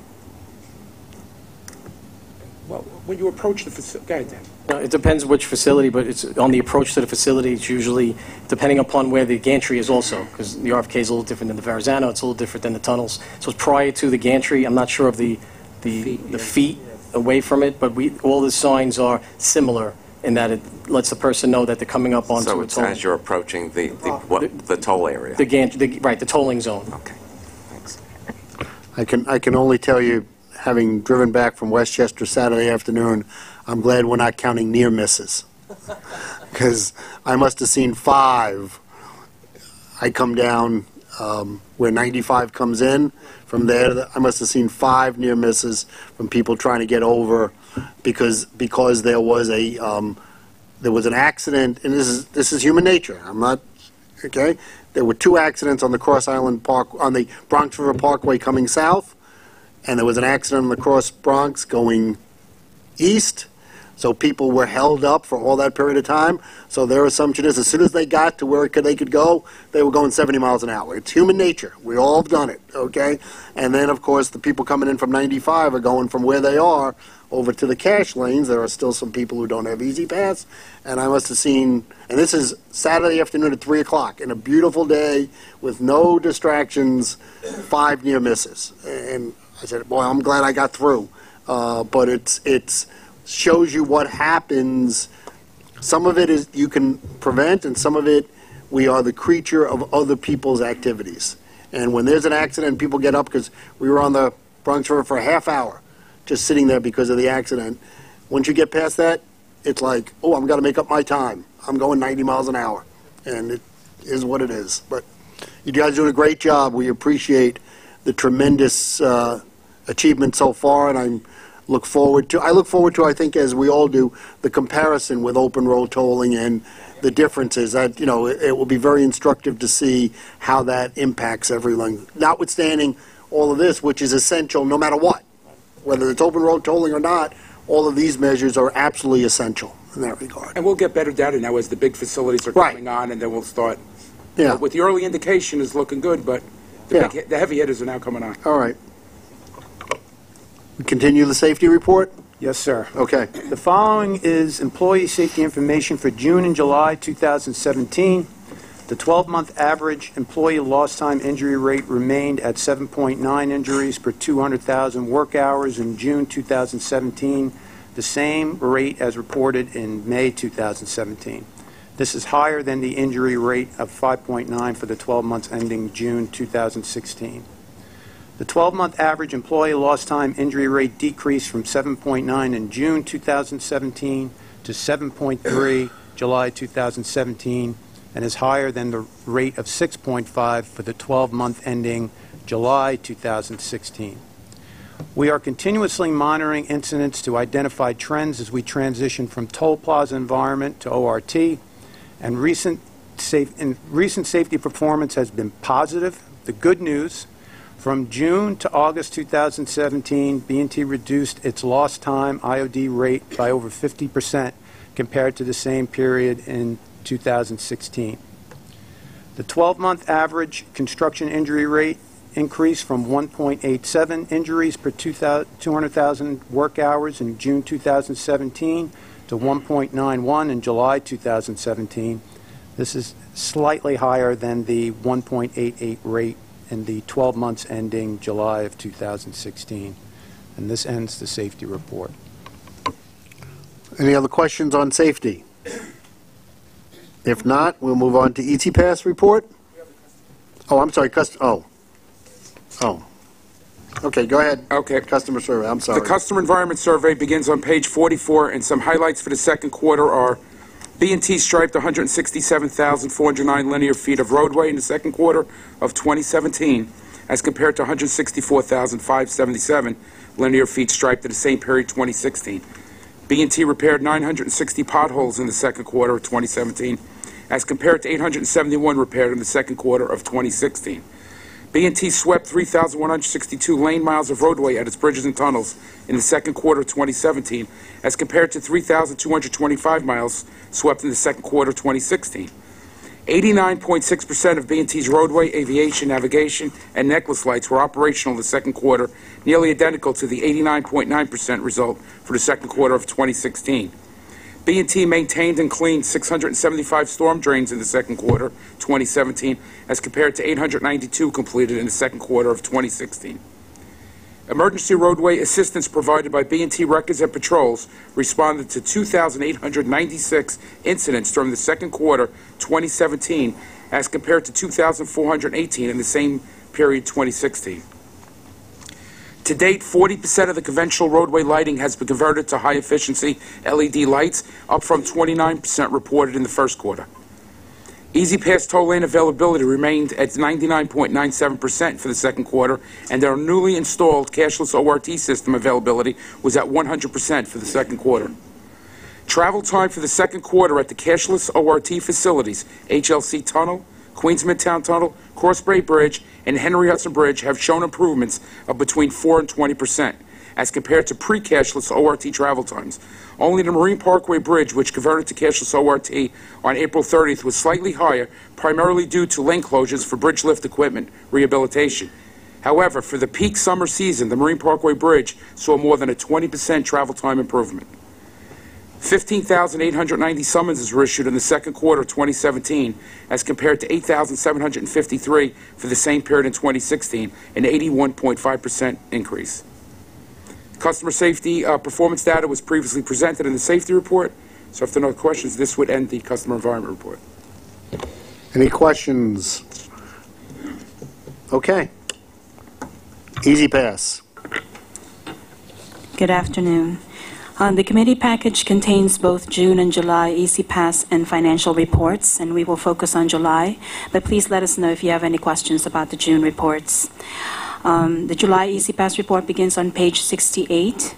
Well, when you approach the facility, go ahead, Dan. It depends which facility, but it's on the approach to the facility. It's usually depending upon where the gantry is also, because the RFK is a little different than the Verrazano. It's a little different than the tunnels. So it's prior to the gantry. I'm not sure of the feet away from it, but all the signs are similar in that it lets the person know that they're coming up onto a toll. So it's as you're approaching the toll area? The gantry, right, the tolling zone. Okay, thanks. I can only tell you, having driven back from Westchester Saturday afternoon, I'm glad we're not counting near misses. Because I must have seen 5. I come down where 95 comes in. From there, I must have seen 5 near misses from people trying to get over because there was an accident, and this is human nature. I'm not okay. There were 2 accidents on the Cross Island Park on the Bronx River Parkway coming south, and there was an accident on the Cross Bronx going east. So people were held up for all that period of time. So their assumption is as soon as they got to where they could go, they were going 70 miles an hour. It's human nature. We all have done it, okay? And then, of course, the people coming in from 95 are going from where they are over to the cash lanes. There are still some people who don't have easy pass. And I must have seen, and this is Saturday afternoon at 3 o'clock, in a beautiful day with no distractions, 5 near misses. And I said, boy, I'm glad I got through. But it's shows you what happens. Some of it is you can prevent, and some of it We are the creature of other people's activities. And when there's an accident, people get up, because we were on the Bronx River for a half hour, just sitting there because of the accident. Once you get past that, it's like, oh, I'm going to make up my time. I'm going 90 miles an hour. And it is what it is. But you guys are doing a great job. We appreciate the tremendous achievement so far, and I look forward to, I think, as we all do, the comparison with open road tolling and the differences. That, you know, it will be very instructive to see how that impacts everyone, notwithstanding all of this, which is essential no matter what. Whether it's open road tolling or not, all of these measures are absolutely essential in that regard. And we'll get better data now as the big facilities are coming on, and then we'll start. Yeah. With the early indication is looking good, but the heavy hitters are now coming on. All right. We continue the safety report? Yes, sir. Okay. The following is employee safety information for June and July 2017. The 12-month average employee lost time injury rate remained at 7.9 injuries per 200,000 work hours in June 2017, the same rate as reported in May 2017. This is higher than the injury rate of 5.9 for the 12 months ending June 2016. The 12-month average employee lost time injury rate decreased from 7.9 in June 2017 to 7.3 July 2017, and is higher than the rate of 6.5 for the 12-month ending July 2016. We are continuously monitoring incidents to identify trends as we transition from toll plaza environment to ORT, and recent safety performance has been positive. The good news, from June to August 2017, B&T reduced its lost time IOD rate by over 50% compared to the same period in 2016. The 12-month average construction injury rate increased from 1.87 injuries per 200,000 work hours in June 2017 to 1.91 in July 2017. This is slightly higher than the 1.88 rate in the 12 months ending July of 2016. And this ends the safety report. Any other questions on safety? If not, we'll move on to ET-Pass report. Oh, I'm sorry. Okay, go ahead. Okay. Customer survey, I'm sorry. The customer environment survey begins on page 44, and some highlights for the second quarter are B&T striped 167,409 linear feet of roadway in the second quarter of 2017, as compared to 164,577 linear feet striped in the same period 2016. B&T repaired 960 potholes in the second quarter of 2017, as compared to 871 repaired in the second quarter of 2016. B&T swept 3,162 lane miles of roadway at its bridges and tunnels in the second quarter of 2017, as compared to 3,225 miles swept in the second quarter of 2016. 89.6% of B&T's roadway, aviation, navigation, and necklace lights were operational in the second quarter, nearly identical to the 89.9% result for the second quarter of 2016. B&T maintained and cleaned 675 storm drains in the second quarter 2017, as compared to 892 completed in the second quarter of 2016. Emergency roadway assistance provided by B&T Records and Patrols responded to 2,896 incidents during the second quarter 2017, as compared to 2,418 in the same period 2016. To date, 40% of the conventional roadway lighting has been converted to high-efficiency LED lights, up from 29% reported in the first quarter. Easy Pass toll lane availability remained at 99.97% for the second quarter, and our newly installed cashless ORT system availability was at 100% for the second quarter. Travel time for the second quarter at the cashless ORT facilities, HLC Tunnel, Queens Midtown Tunnel, Crossbray Bridge, and Henry Hudson Bridge have shown improvements of between 4 and 20%, as compared to pre-cashless ORT travel times. Only the Marine Parkway Bridge, which converted to cashless ORT on April 30th, was slightly higher, primarily due to lane closures for bridge lift equipment rehabilitation. However, for the peak summer season, the Marine Parkway Bridge saw more than a 20% travel time improvement. 15,890 summonses were issued in the second quarter of 2017, as compared to 8,753 for the same period in 2016, an 81.5% increase. Customer safety performance data was previously presented in the safety report, so if there are no questions, this would end the customer environment report. Any questions? Okay. Easy pass. Good afternoon. The committee package contains both June and July Easy Pass and financial reports, and we will focus on July, but please let us know if you have any questions about the June reports. The July Easy Pass report begins on page 68.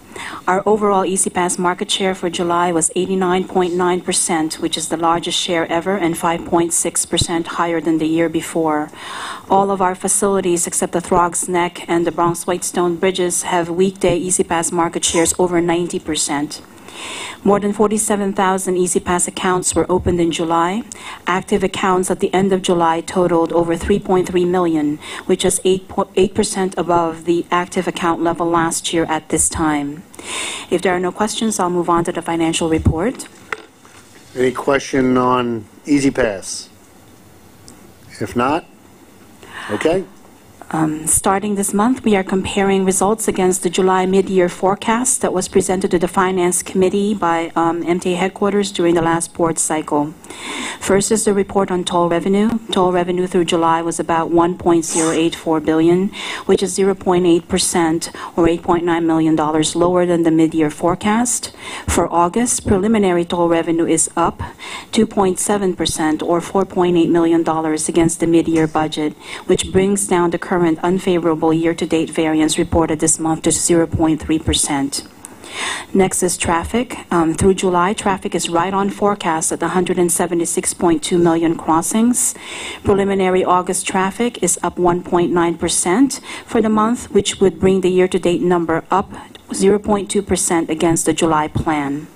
Our overall Easy Pass market share for July was 89.9%, which is the largest share ever and 5.6% higher than the year before. All of our facilities except the Throgs Neck and the Bronx Whitestone bridges have weekday Easy Pass market shares over 90%. More than 47,000 Easy Pass accounts were opened in July. Active accounts at the end of July totaled over 3.3 million, which is 8% above the active account level last year at this time. If there are no questions, I'll move on to the financial report. Any question on Easy Pass? If not, okay. Starting this month, we are comparing results against the July mid-year forecast that was presented to the Finance Committee by MTA headquarters during the last board cycle. First is the report on toll revenue. Toll revenue through July was about $1.084 billion, which is 0.8% or $8.9 million lower than the mid-year forecast. For August, preliminary toll revenue is up 2.7% or $4.8 million against the mid-year budget, which brings down the current unfavorable year-to-date variance reported this month to 0.3%. Next is traffic. Through July, traffic is right on forecast at 176.2 million crossings. Preliminary August traffic is up 1.9% for the month, which would bring the year-to-date number up 0.2% against the July plan.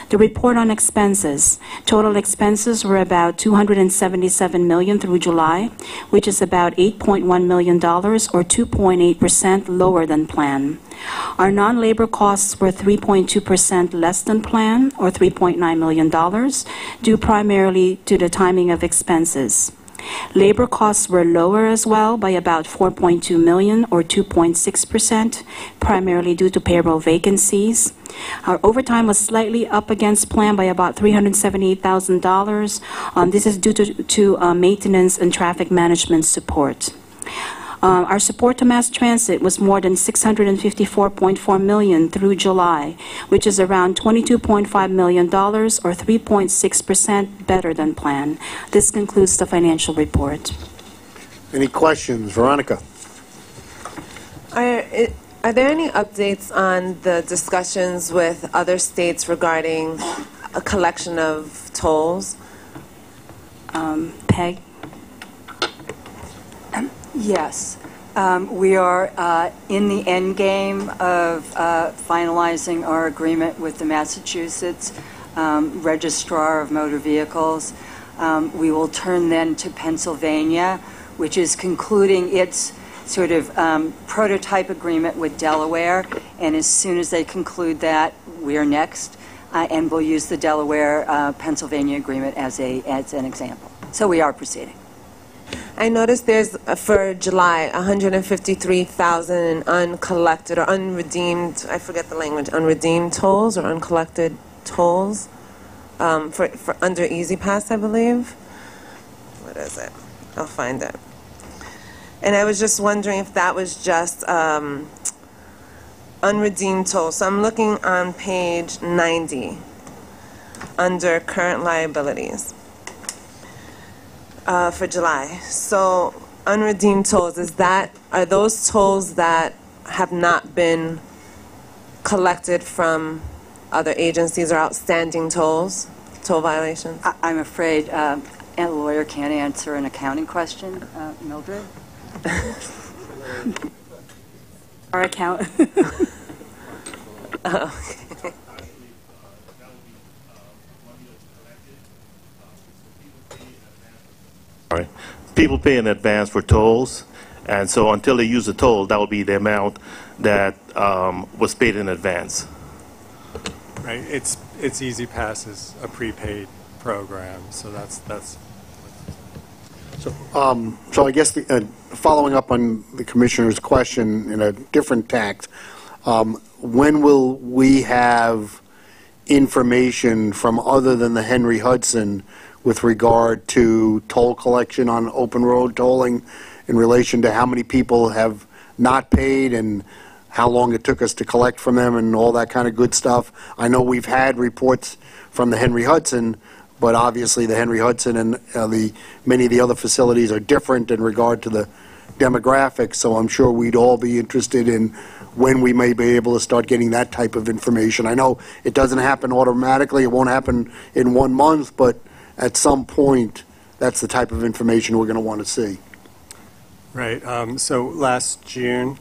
The report on expenses. Total expenses were about $277 million through July, which is about $8.1 million or 2.8% lower than plan. Our non-labor costs were 3.2% less than plan, or $3.9 million, due primarily to the timing of expenses. Labor costs were lower as well by about $4.2 million or 2.6%, primarily due to payroll vacancies. Our overtime was slightly up against plan by about $378,000. This is due to maintenance and traffic management support. Our support to mass transit was more than $654.4 million through July, which is around $22.5 million or 3.6% better than planned. This concludes the financial report. Any questions? Veronica? Are there any updates on the discussions with other states regarding a collection of tolls? Peg? Yes. We are in the end game of finalizing our agreement with the Massachusetts Registrar of Motor Vehicles. We will turn then to Pennsylvania, which is concluding its sort of prototype agreement with Delaware, and as soon as they conclude that, we are next, and we'll use the Delaware-Pennsylvania agreement as an example. So we are proceeding. I noticed there's, for July, 153,000 in uncollected or unredeemed, I forget the language, unredeemed tolls or uncollected tolls for under Easy Pass, I believe. What is it? I'll find it. And I was just wondering if that was just unredeemed tolls. So I'm looking on page 90 under current liabilities. For July. So unredeemed tolls, are those tolls that have not been collected from other agencies or outstanding tolls, toll violations? I'm afraid a lawyer can't answer an accounting question. Mildred? Our account. Okay. Right. People pay in advance for tolls, and so until they use the toll, that will be the amount that was paid in advance. Right. It's Easy Pass is a prepaid program, so that's. So I guess following up on the commissioner's question in a different tact, when will we have information from other than the Henry Hudson with regard to toll collection on open road tolling in relation to how many people have not paid and how long it took us to collect from them and all that kind of good stuff. I know we've had reports from the Henry Hudson, but obviously the Henry Hudson and many of the other facilities are different in regard to the demographics, so I'm sure we'd all be interested in when we may be able to start getting that type of information. I know it doesn't happen automatically, it won't happen in 1 month, but at some point, that's the type of information we're going to want to see. Right. So last June,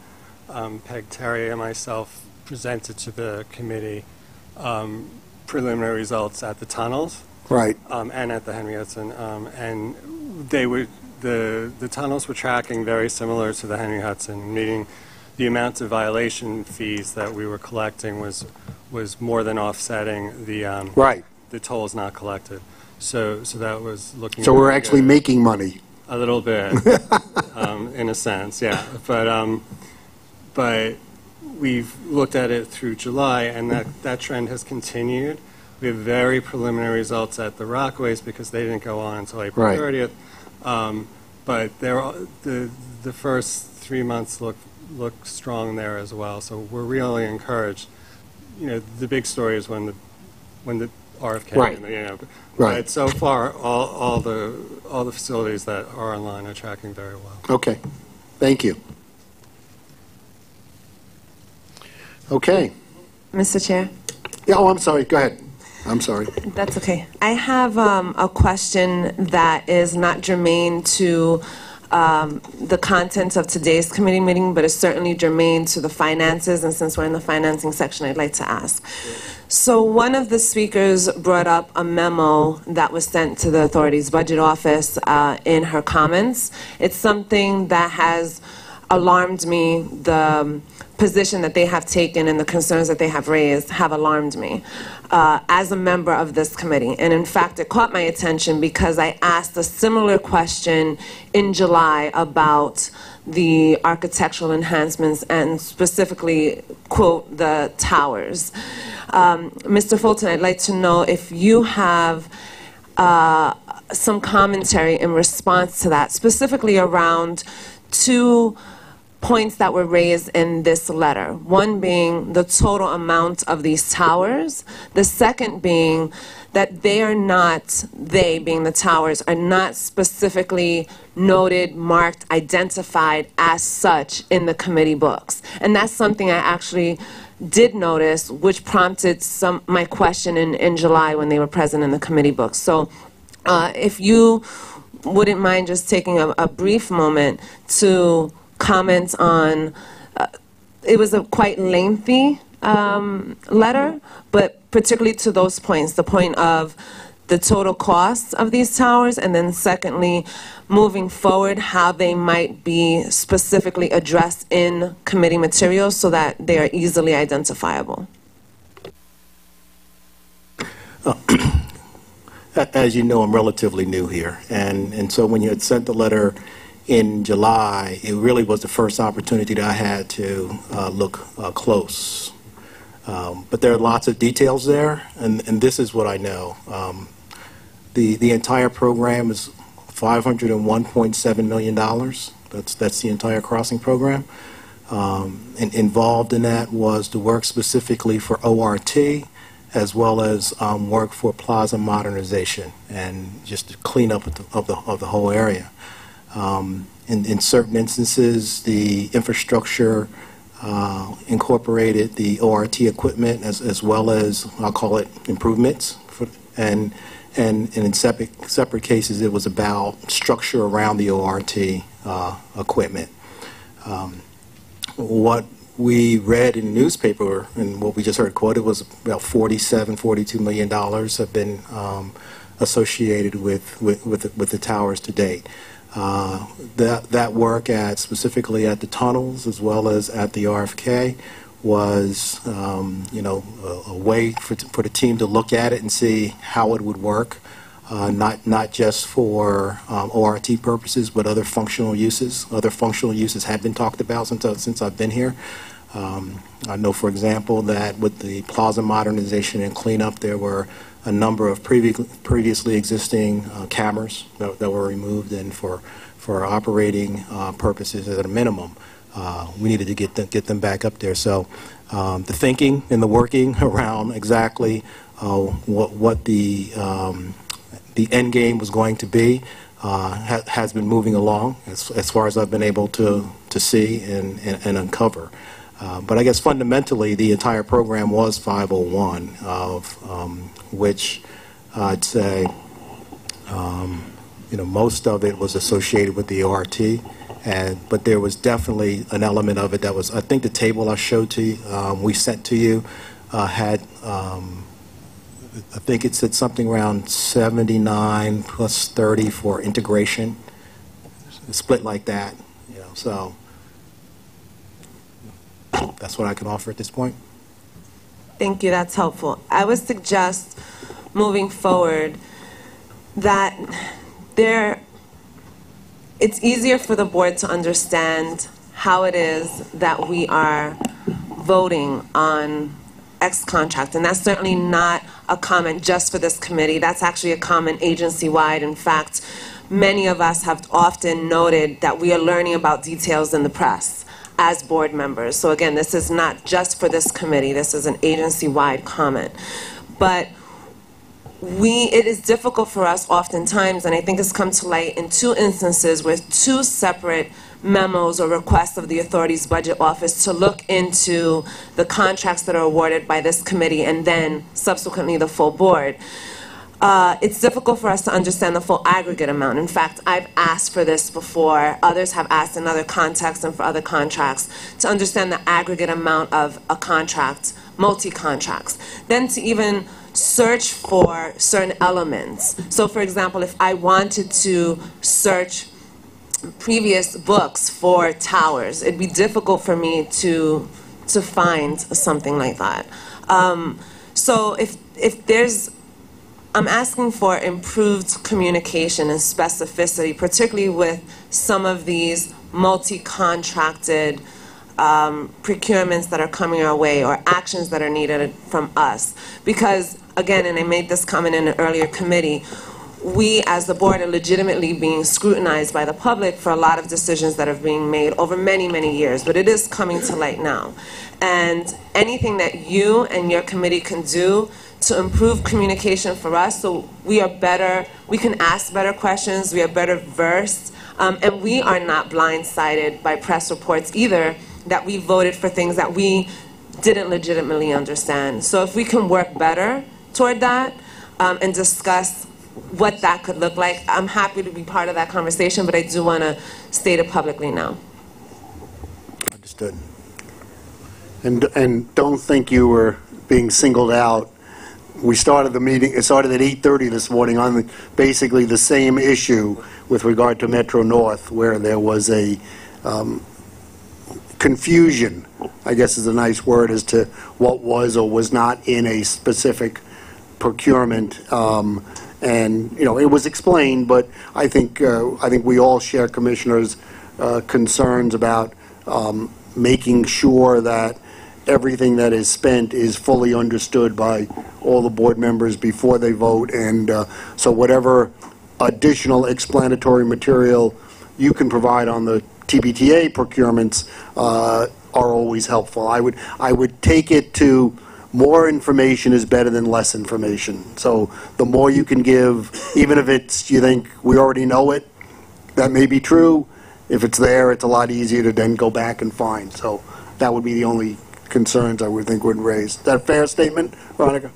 Peg Terry and myself presented to the committee preliminary results at the tunnels. Right. And at the Henry Hudson. And they were, the tunnels were tracking very similar to the Henry Hudson, meaning the amount of violation fees that we were collecting was more than offsetting the the tolls not collected. So that was looking. So we're actually making money. A little bit, in a sense, yeah. But we've looked at it through July, and that trend has continued. We have very preliminary results at the Rockaways because they didn't go on until April 30th. But the first 3 months look strong there as well. So we're really encouraged. You know, the big story is when the RFK. Right. You know, right. But so far, all the facilities that are online are tracking very well. Okay. Thank you. Okay. Mr. Chair? Yeah, oh, I'm sorry. Go ahead. I'm sorry. That's okay. I have a question that is not germane to the contents of today's committee meeting, but is certainly germane to the finances, and since we're in the financing section, I'd like to ask. So one of the speakers brought up a memo that was sent to the authority's budget office in her comments. It's something that has alarmed me. The position that they have taken and the concerns that they have raised have alarmed me as a member of this committee. And in fact, it caught my attention because I asked a similar question in July about the architectural enhancements and specifically, quote, the towers. Mr. Fulton, I'd like to know if you have some commentary in response to that, specifically around two points that were raised in this letter. One being the total amount of these towers. The second being that they are not, they being the towers, are not specifically noted, marked, identified as such in the committee books. And that's something I actually did notice, which prompted my question in July when they were present in the committee books. So if you wouldn't mind just taking a brief moment to comment on, it was a quite lengthy letter, but particularly to those points, the point of the total costs of these towers, and then secondly, moving forward, how they might be specifically addressed in committee materials so that they are easily identifiable. As you know, I'm relatively new here, and so when you had sent the letter in July, it really was the first opportunity that I had to look close. But there are lots of details there, and this is what I know. The entire program is $501.7 million. That's the entire crossing program. And involved in that was the work specifically for ORT, as well as work for plaza modernization and just the cleanup of the whole area. In certain instances, the infrastructure incorporated the ORT equipment as well as, I'll call it, improvements. And in separate cases, it was about structure around the ORT equipment. What we read in the newspaper and what we just heard quoted was about $42 million have been associated with the towers to date. That work specifically at the tunnels as well as at the RFK was a way for the team to look at it and see how it would work, not just for ORT purposes, but other functional uses. Other functional uses have been talked about since I've been here. I know, for example, that with the plaza modernization and cleanup, there were a number of previously existing cameras that were removed, and for operating purposes at a minimum, we needed to get them back up there. So the thinking and the working around exactly what the end game was going to be has been moving along as far as I've been able to see and uncover. But I guess fundamentally the entire program was 501, of which I'd say most of it was associated with the ORT, but there was definitely an element of it that was, I think the table I showed to you, we sent to you, had I think it said something around 79 plus 30 for integration, split like that, so that's what I can offer at this point. Thank you, that's helpful. I would suggest moving forward that it's easier for the board to understand how it is that we are voting on X contract, and that's certainly not a comment just for this committee. That's actually a comment agency-wide. In fact, many of us have often noted that we are learning about details in the press as board members. So again, this is not just for this committee. This is an agency-wide comment. But it is difficult for us oftentimes, and I think it's come to light in two instances with two separate memos or requests of the authority's budget office to look into the contracts that are awarded by this committee and then subsequently the full board. It's difficult for us to understand the full aggregate amount. In fact, I've asked for this before. Others have asked in other contexts and for other contracts to understand the aggregate amount of a contract, multi-contracts. Then to even search for certain elements. So for example, if I wanted to search previous books for towers, it'd be difficult for me to find something like that. So if there's, I'm asking for improved communication and specificity, particularly with some of these multi-contracted procurements that are coming our way or actions that are needed from us. Because, again, and I made this comment in an earlier committee, we as the board are legitimately being scrutinized by the public for a lot of decisions that are being made over many, many years, but it is coming to light now. And anything that you and your committee can do to improve communication for us so we are better, we can ask better questions, we are better versed, and we are not blindsided by press reports either that we voted for things that we didn't legitimately understand. So if we can work better toward that and discuss what that could look like, I'm happy to be part of that conversation, but I do want to state it publicly now. Understood. And don't think you were being singled out. We started the meeting, it started at 8:30 this morning on basically the same issue with regard to Metro North, where there was a confusion, I guess is a nice word, as to what was or was not in a specific procurement. And it was explained, but I think we all share Commissioner's concerns about making sure that everything that is spent is fully understood by all the board members before they vote, and so whatever additional explanatory material you can provide on the TBTA procurements are always helpful. I would take it to more information is better than less information. So the more you can give, even if it's, you think we already know it, that may be true. If it's there, it's a lot easier to then go back and find. So that would be the only concerns I would think would raise. Is that a fair statement, Veronica?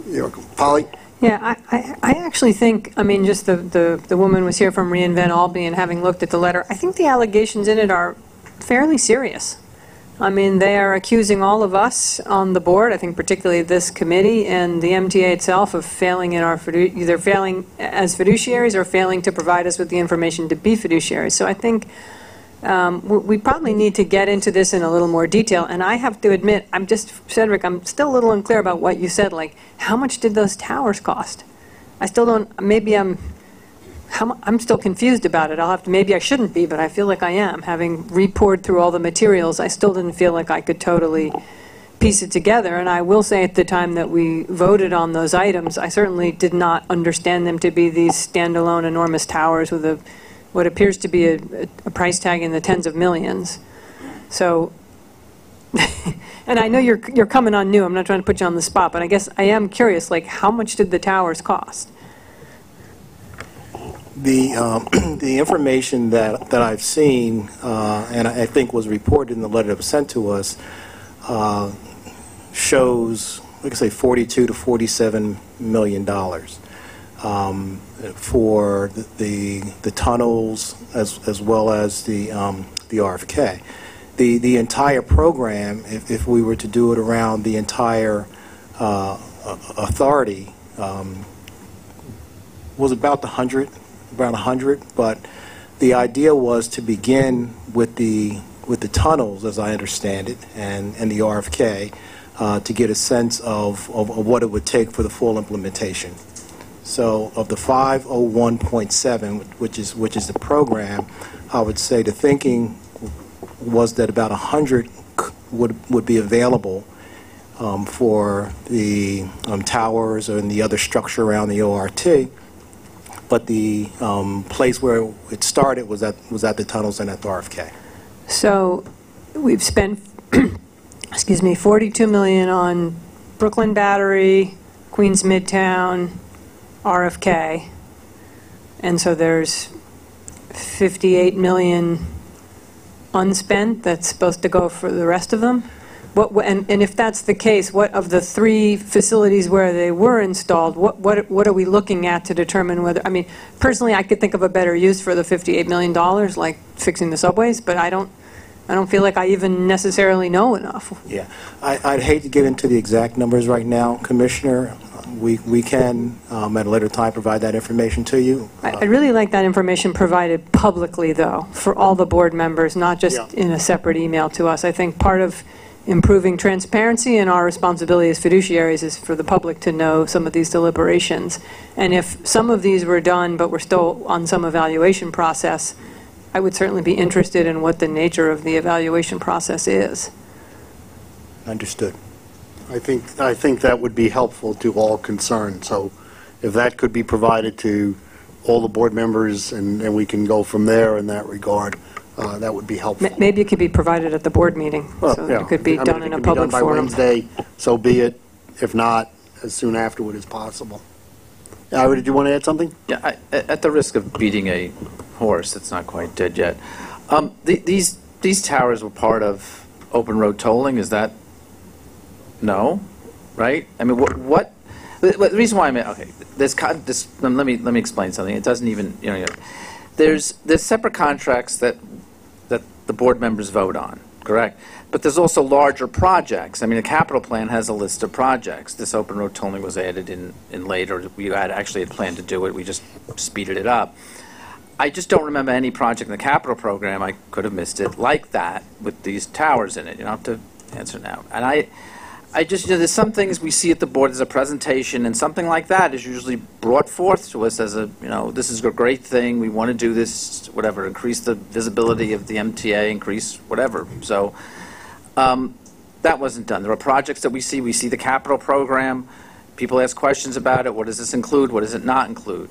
You're welcome. Polly? Yeah, I actually think, I mean, just the woman was here from reInvent Albany, and having looked at the letter, I think the allegations in it are fairly serious. I mean, they are accusing all of us on the board, I think particularly this committee and the MTA itself, of failing in our either failing as fiduciaries or failing to provide us with the information to be fiduciaries. So I think we probably need to get into this in a little more detail. And I have to admit, Cedric, I'm still a little unclear about what you said. Like, how much did those towers cost? I still don't. Maybe I'm still confused about it. Maybe I shouldn't be, but I feel like I am. Having re-poured through all the materials, I still didn't feel like I could totally piece it together. And I will say at the time that we voted on those items, I certainly did not understand them to be these standalone enormous towers with what appears to be a price tag in the tens of millions. So, and I know you're coming on new. I'm not trying to put you on the spot, but I guess I am curious, like, how much did the towers cost? The information that I've seen, and I think was reported in the letter that was sent to us, shows, like I say, $42 to $47 million for the tunnels as well as the RFK. The entire program, if we were to do it around the entire authority, was about 100, but the idea was to begin with the tunnels, as I understand it, and the RFK, to get a sense of what it would take for the full implementation. So of the 501.7, which is the program, I would say the thinking was that about 100 would be available for the towers and the other structure around the ORT. But the place where it started was at the tunnels and at the RFK. So we've spent, excuse me, $42 million on Brooklyn Battery, Queens Midtown, RFK, and so there's $58 million unspent that's supposed to go for the rest of them. And if that's the case, what of the 3 facilities where they were installed, what are we looking at to determine whether, I mean, personally, I could think of a better use for the $58 million, like fixing the subways, but I don't feel like I even necessarily know enough. Yeah, I'd hate to get into the exact numbers right now, Commissioner. We can, at a later time, provide that information to you. I'd really like that information provided publicly, though, for all the board members, not just in a separate email to us. I think part of improving transparency and our responsibility as fiduciaries is for the public to know some of these deliberations. And if some of these were done, but we're still on some evaluation process, I would certainly be interested in what the nature of the evaluation process is. Understood. I think that would be helpful to all concerned. So if that could be provided to all the board members and we can go from there in that regard, that would be helpful. Maybe it could be provided at the board meeting, so it could be done in a public by forum. Wednesday, so be it. If not, as soon afterward as possible. Ira, did you want to add something? Yeah, at the risk of beating a horse that's not quite dead yet, these towers were part of open road tolling. Is that no, right? I mean, what the reason why okay, let me explain something. It doesn't even there's separate contracts that the board members vote on, correct? But there's also larger projects. I mean, the capital plan has a list of projects. This open road tolling was added in later. We actually had planned to do it. We just speeded it up. I just don't remember any project in the capital program, I could have missed it, like that with these towers in it. You don't have to answer now. And I just, there's some things we see at the board as a presentation, and something like that is usually brought forth to us as a, this is a great thing, we want to do this, whatever, increase the visibility of the MTA, increase whatever. So that wasn't done. There are projects that we see the capital program, people ask questions about it, what does this include, what does it not include?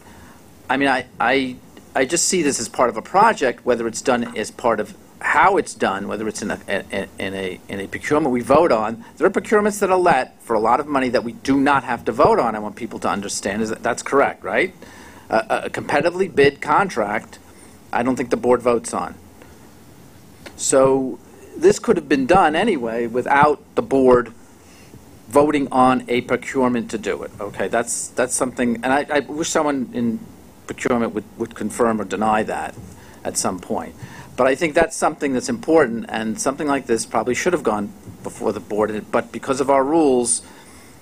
I mean, I just see this as part of a project, whether it's done as part of how it's done, whether it's in a procurement we vote on. There are procurements that are let for a lot of money that we do not have to vote on. I want people to understand is that's correct, right? A competitively bid contract, I don't think the board votes on. So this could have been done anyway without the board voting on a procurement to do it. Okay, that's something, and I wish someone in procurement would confirm or deny that at some point. But I think that's something that's important, and something like this probably should have gone before the board, but because of our rules,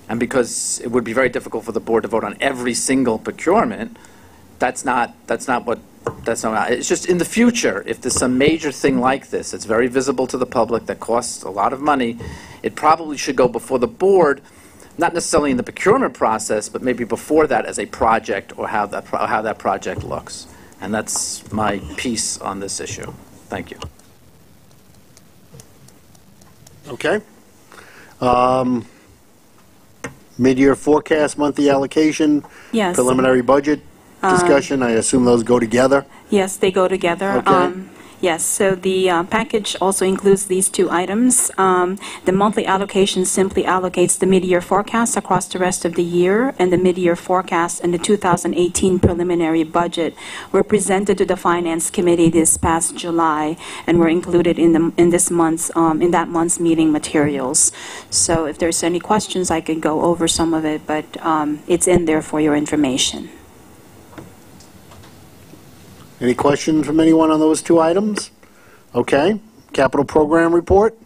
and because it would be very difficult for the board to vote on every single procurement, it's just in the future, if there's some major thing like this, it's very visible to the public, that costs a lot of money, it probably should go before the board, not necessarily in the procurement process, but maybe before that as a project, or how that project looks. And that's my piece on this issue. Thank you. Okay. Mid-year forecast, monthly allocation, Yes. preliminary budget discussion, I assume those go together? Yes, they go together. Okay. Yes, so the package also includes these two items. The monthly allocation simply allocates the mid-year forecast across the rest of the year, and the mid-year forecast and the 2018 preliminary budget were presented to the Finance Committee this past July and were included in that month's meeting materials. So if there's any questions, I could go over some of it, but it's in there for your information. Any questions from anyone on those two items? Okay. Capital program report?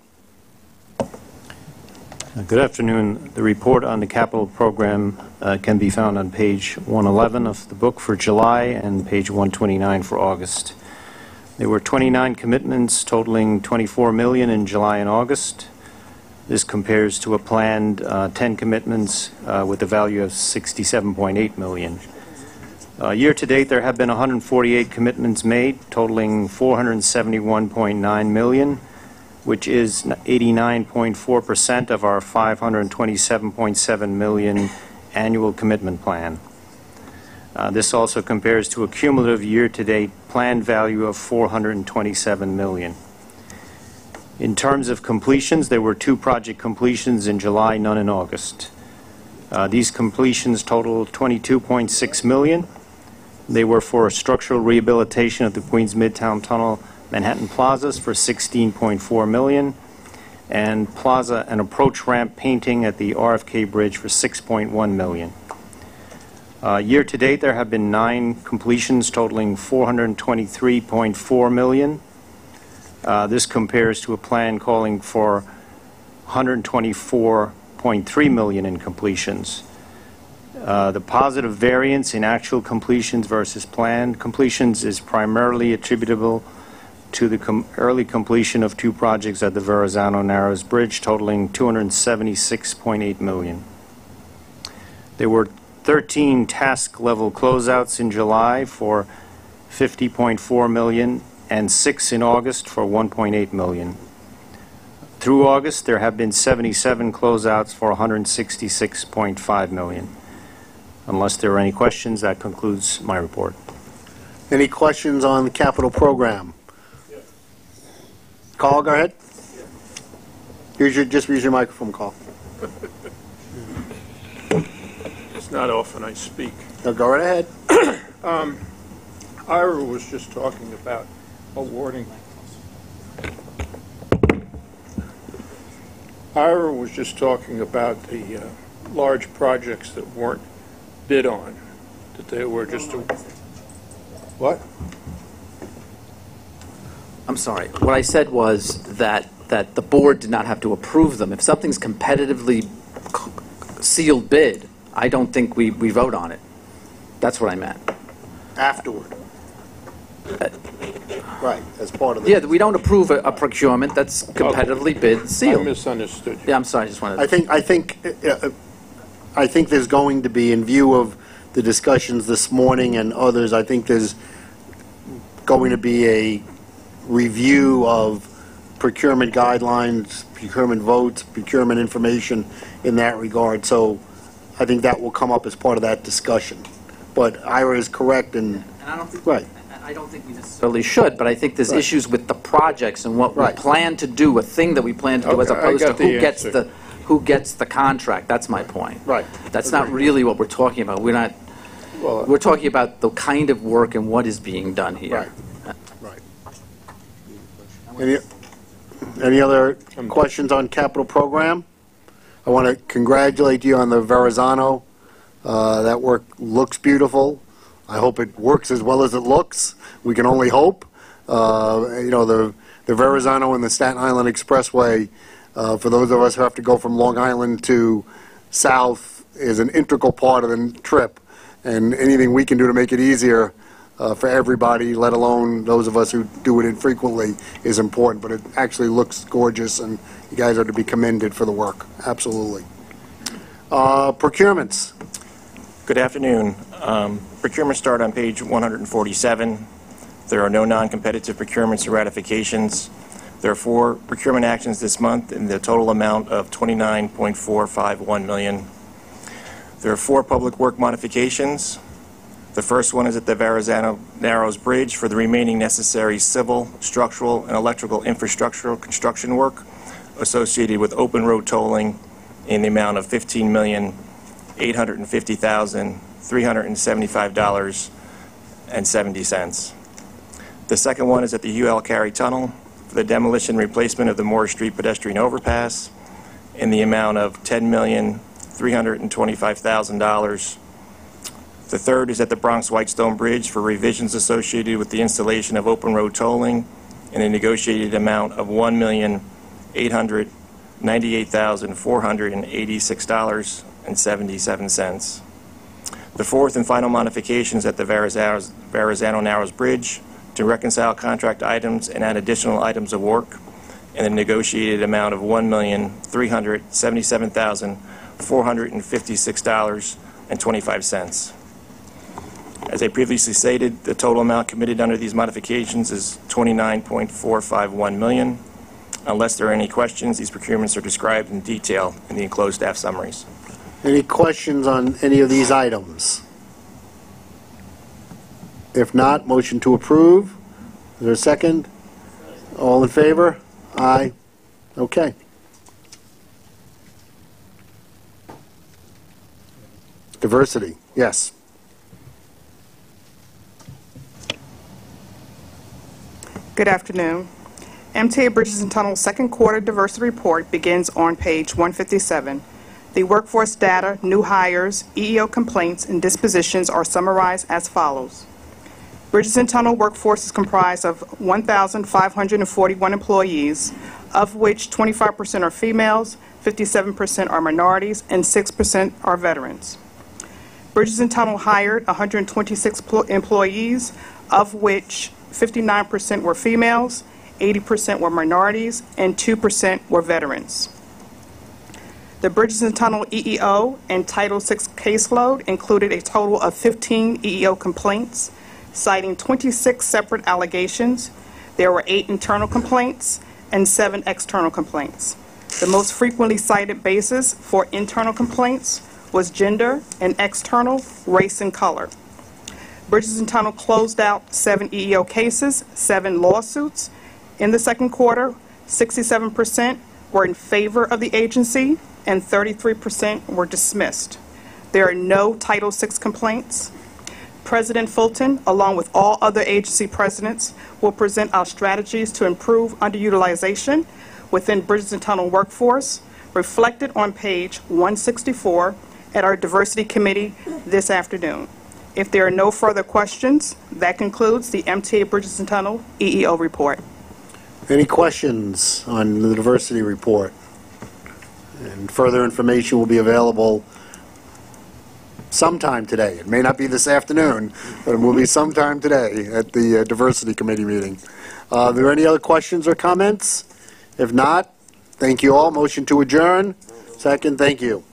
Good afternoon. The report on the capital program can be found on page 111 of the book for July and page 129 for August. There were 29 commitments totaling $24 million in July and August. This compares to a planned 10 commitments with a value of $67.8 million. Year-to-date, there have been 148 commitments made, totaling $471.9 million, which is 89.4% of our $527.7 million annual commitment plan. This also compares to a cumulative year-to-date planned value of $427 million. In terms of completions, there were 2 project completions in July, none in August. These completions totaled $22.6 million. They were for structural rehabilitation of the Queens Midtown Tunnel Manhattan Plazas for $16.4 million, and plaza and approach ramp painting at the RFK Bridge for $6.1 million. Year-to-date, there have been 9 completions totaling $423.4 million. This compares to a plan calling for $124.3 million in completions. The positive variance in actual completions versus planned completions is primarily attributable to the early completion of 2 projects at the Verrazano Narrows Bridge totaling $276.8 million. There were 13 task-level closeouts in July for $50.4 million and 6 in August for $1.8 million. Through August, there have been 77 closeouts for $166.5 million. Unless there are any questions, that concludes my report. Any questions on the capital program? Carl, go ahead. Just use your microphone, Carl. It's not often I speak. No, go right ahead. Ira was just talking about awarding. Ira was just talking about the large projects that weren't bid on, that they were just what? I'm sorry. What I said was that the board did not have to approve them. If something's competitively sealed bid, I don't think we vote on it. That's what I meant. Afterward. Right, as part of the... Yeah, we don't approve a procurement that's competitively bid and sealed. I misunderstood you. Yeah, I'm sorry. I just wanted to... I think there's going to be, in view of the discussions this morning and others, I think there's going to be a review of procurement guidelines, procurement votes, procurement information in that regard. So I think that will come up as part of that discussion. But Ira is correct, and I don't think, right. I don't think we necessarily should, but I think there's issues with the projects and what we plan to do, a thing that we plan to do, as opposed to who gets the contract. That's my point. Right. That's not really what we're talking about. We're not. We're talking about the kind of work and what is being done here. Right. Any other questions on capital program? I want to congratulate you on the Verrazano. That work looks beautiful. I hope it works as well as it looks. We can only hope. You know, the Verrazano and the Staten Island Expressway, for those of us who have to go from Long Island to south, is an integral part of the trip. And anything we can do to make it easier for everybody, let alone those of us who do it infrequently, is important. But it actually looks gorgeous, and you guys are to be commended for the work. Absolutely. Procurements. Good afternoon. Procurements start on page 147. There are no non-competitive procurements or ratifications. There are 4 procurement actions this month in the total amount of $29.451 million. There are 4 public work modifications. The first one is at the Verrazano Narrows Bridge for the remaining necessary civil, structural, and electrical infrastructural construction work associated with open road tolling in the amount of $15,850,375.70. The second one is at the UL Cary Tunnel for the demolition and replacement of the Moore Street pedestrian overpass in the amount of $10,325,000. The third is at the Bronx Whitestone Bridge for revisions associated with the installation of open road tolling in a negotiated amount of $1,898,486.77. The fourth and final modification is at the Verrazano Narrows Bridge to reconcile contract items and add additional items of work in a negotiated amount of $1,377,456.25. As I previously stated, the total amount committed under these modifications is $29.451 million. Unless there are any questions, these procurements are described in detail in the enclosed staff summaries. Any questions on any of these items? If not, motion to approve. Is there a second? All in favor? Aye. Okay. Diversity, yes. Good afternoon. MTA Bridges and Tunnels second quarter diversity report begins on page 157. The workforce data, new hires, EEO complaints, and dispositions are summarized as follows. Bridges and Tunnel workforce is comprised of 1,541 employees, of which 25% are females, 57% are minorities, and 6% are veterans. Bridges and Tunnel hired 126 employees, of which 59% were females, 80% were minorities, and 2% were veterans. The Bridges and Tunnel EEO and Title VI caseload included a total of 15 EEO complaints, citing 26 separate allegations. There were 8 internal complaints and 7 external complaints. The most frequently cited basis for internal complaints was gender, and external, race and color. Bridges and Tunnel closed out 7 EEO cases, 7 lawsuits. In the second quarter, 67% were in favor of the agency and 33% were dismissed. There are no Title VI complaints. President Fulton, along with all other agency presidents, will present our strategies to improve underutilization within Bridges and Tunnel workforce, reflected on page 164 at our Diversity Committee this afternoon. If there are no further questions, that concludes the MTA Bridges and Tunnel EEO report. Any questions on the diversity report? And further information will be available sometime today. It may not be this afternoon, but it will be sometime today at the Diversity Committee meeting. Are there any other questions or comments? If not, thank you all. Motion to adjourn. Second, thank you.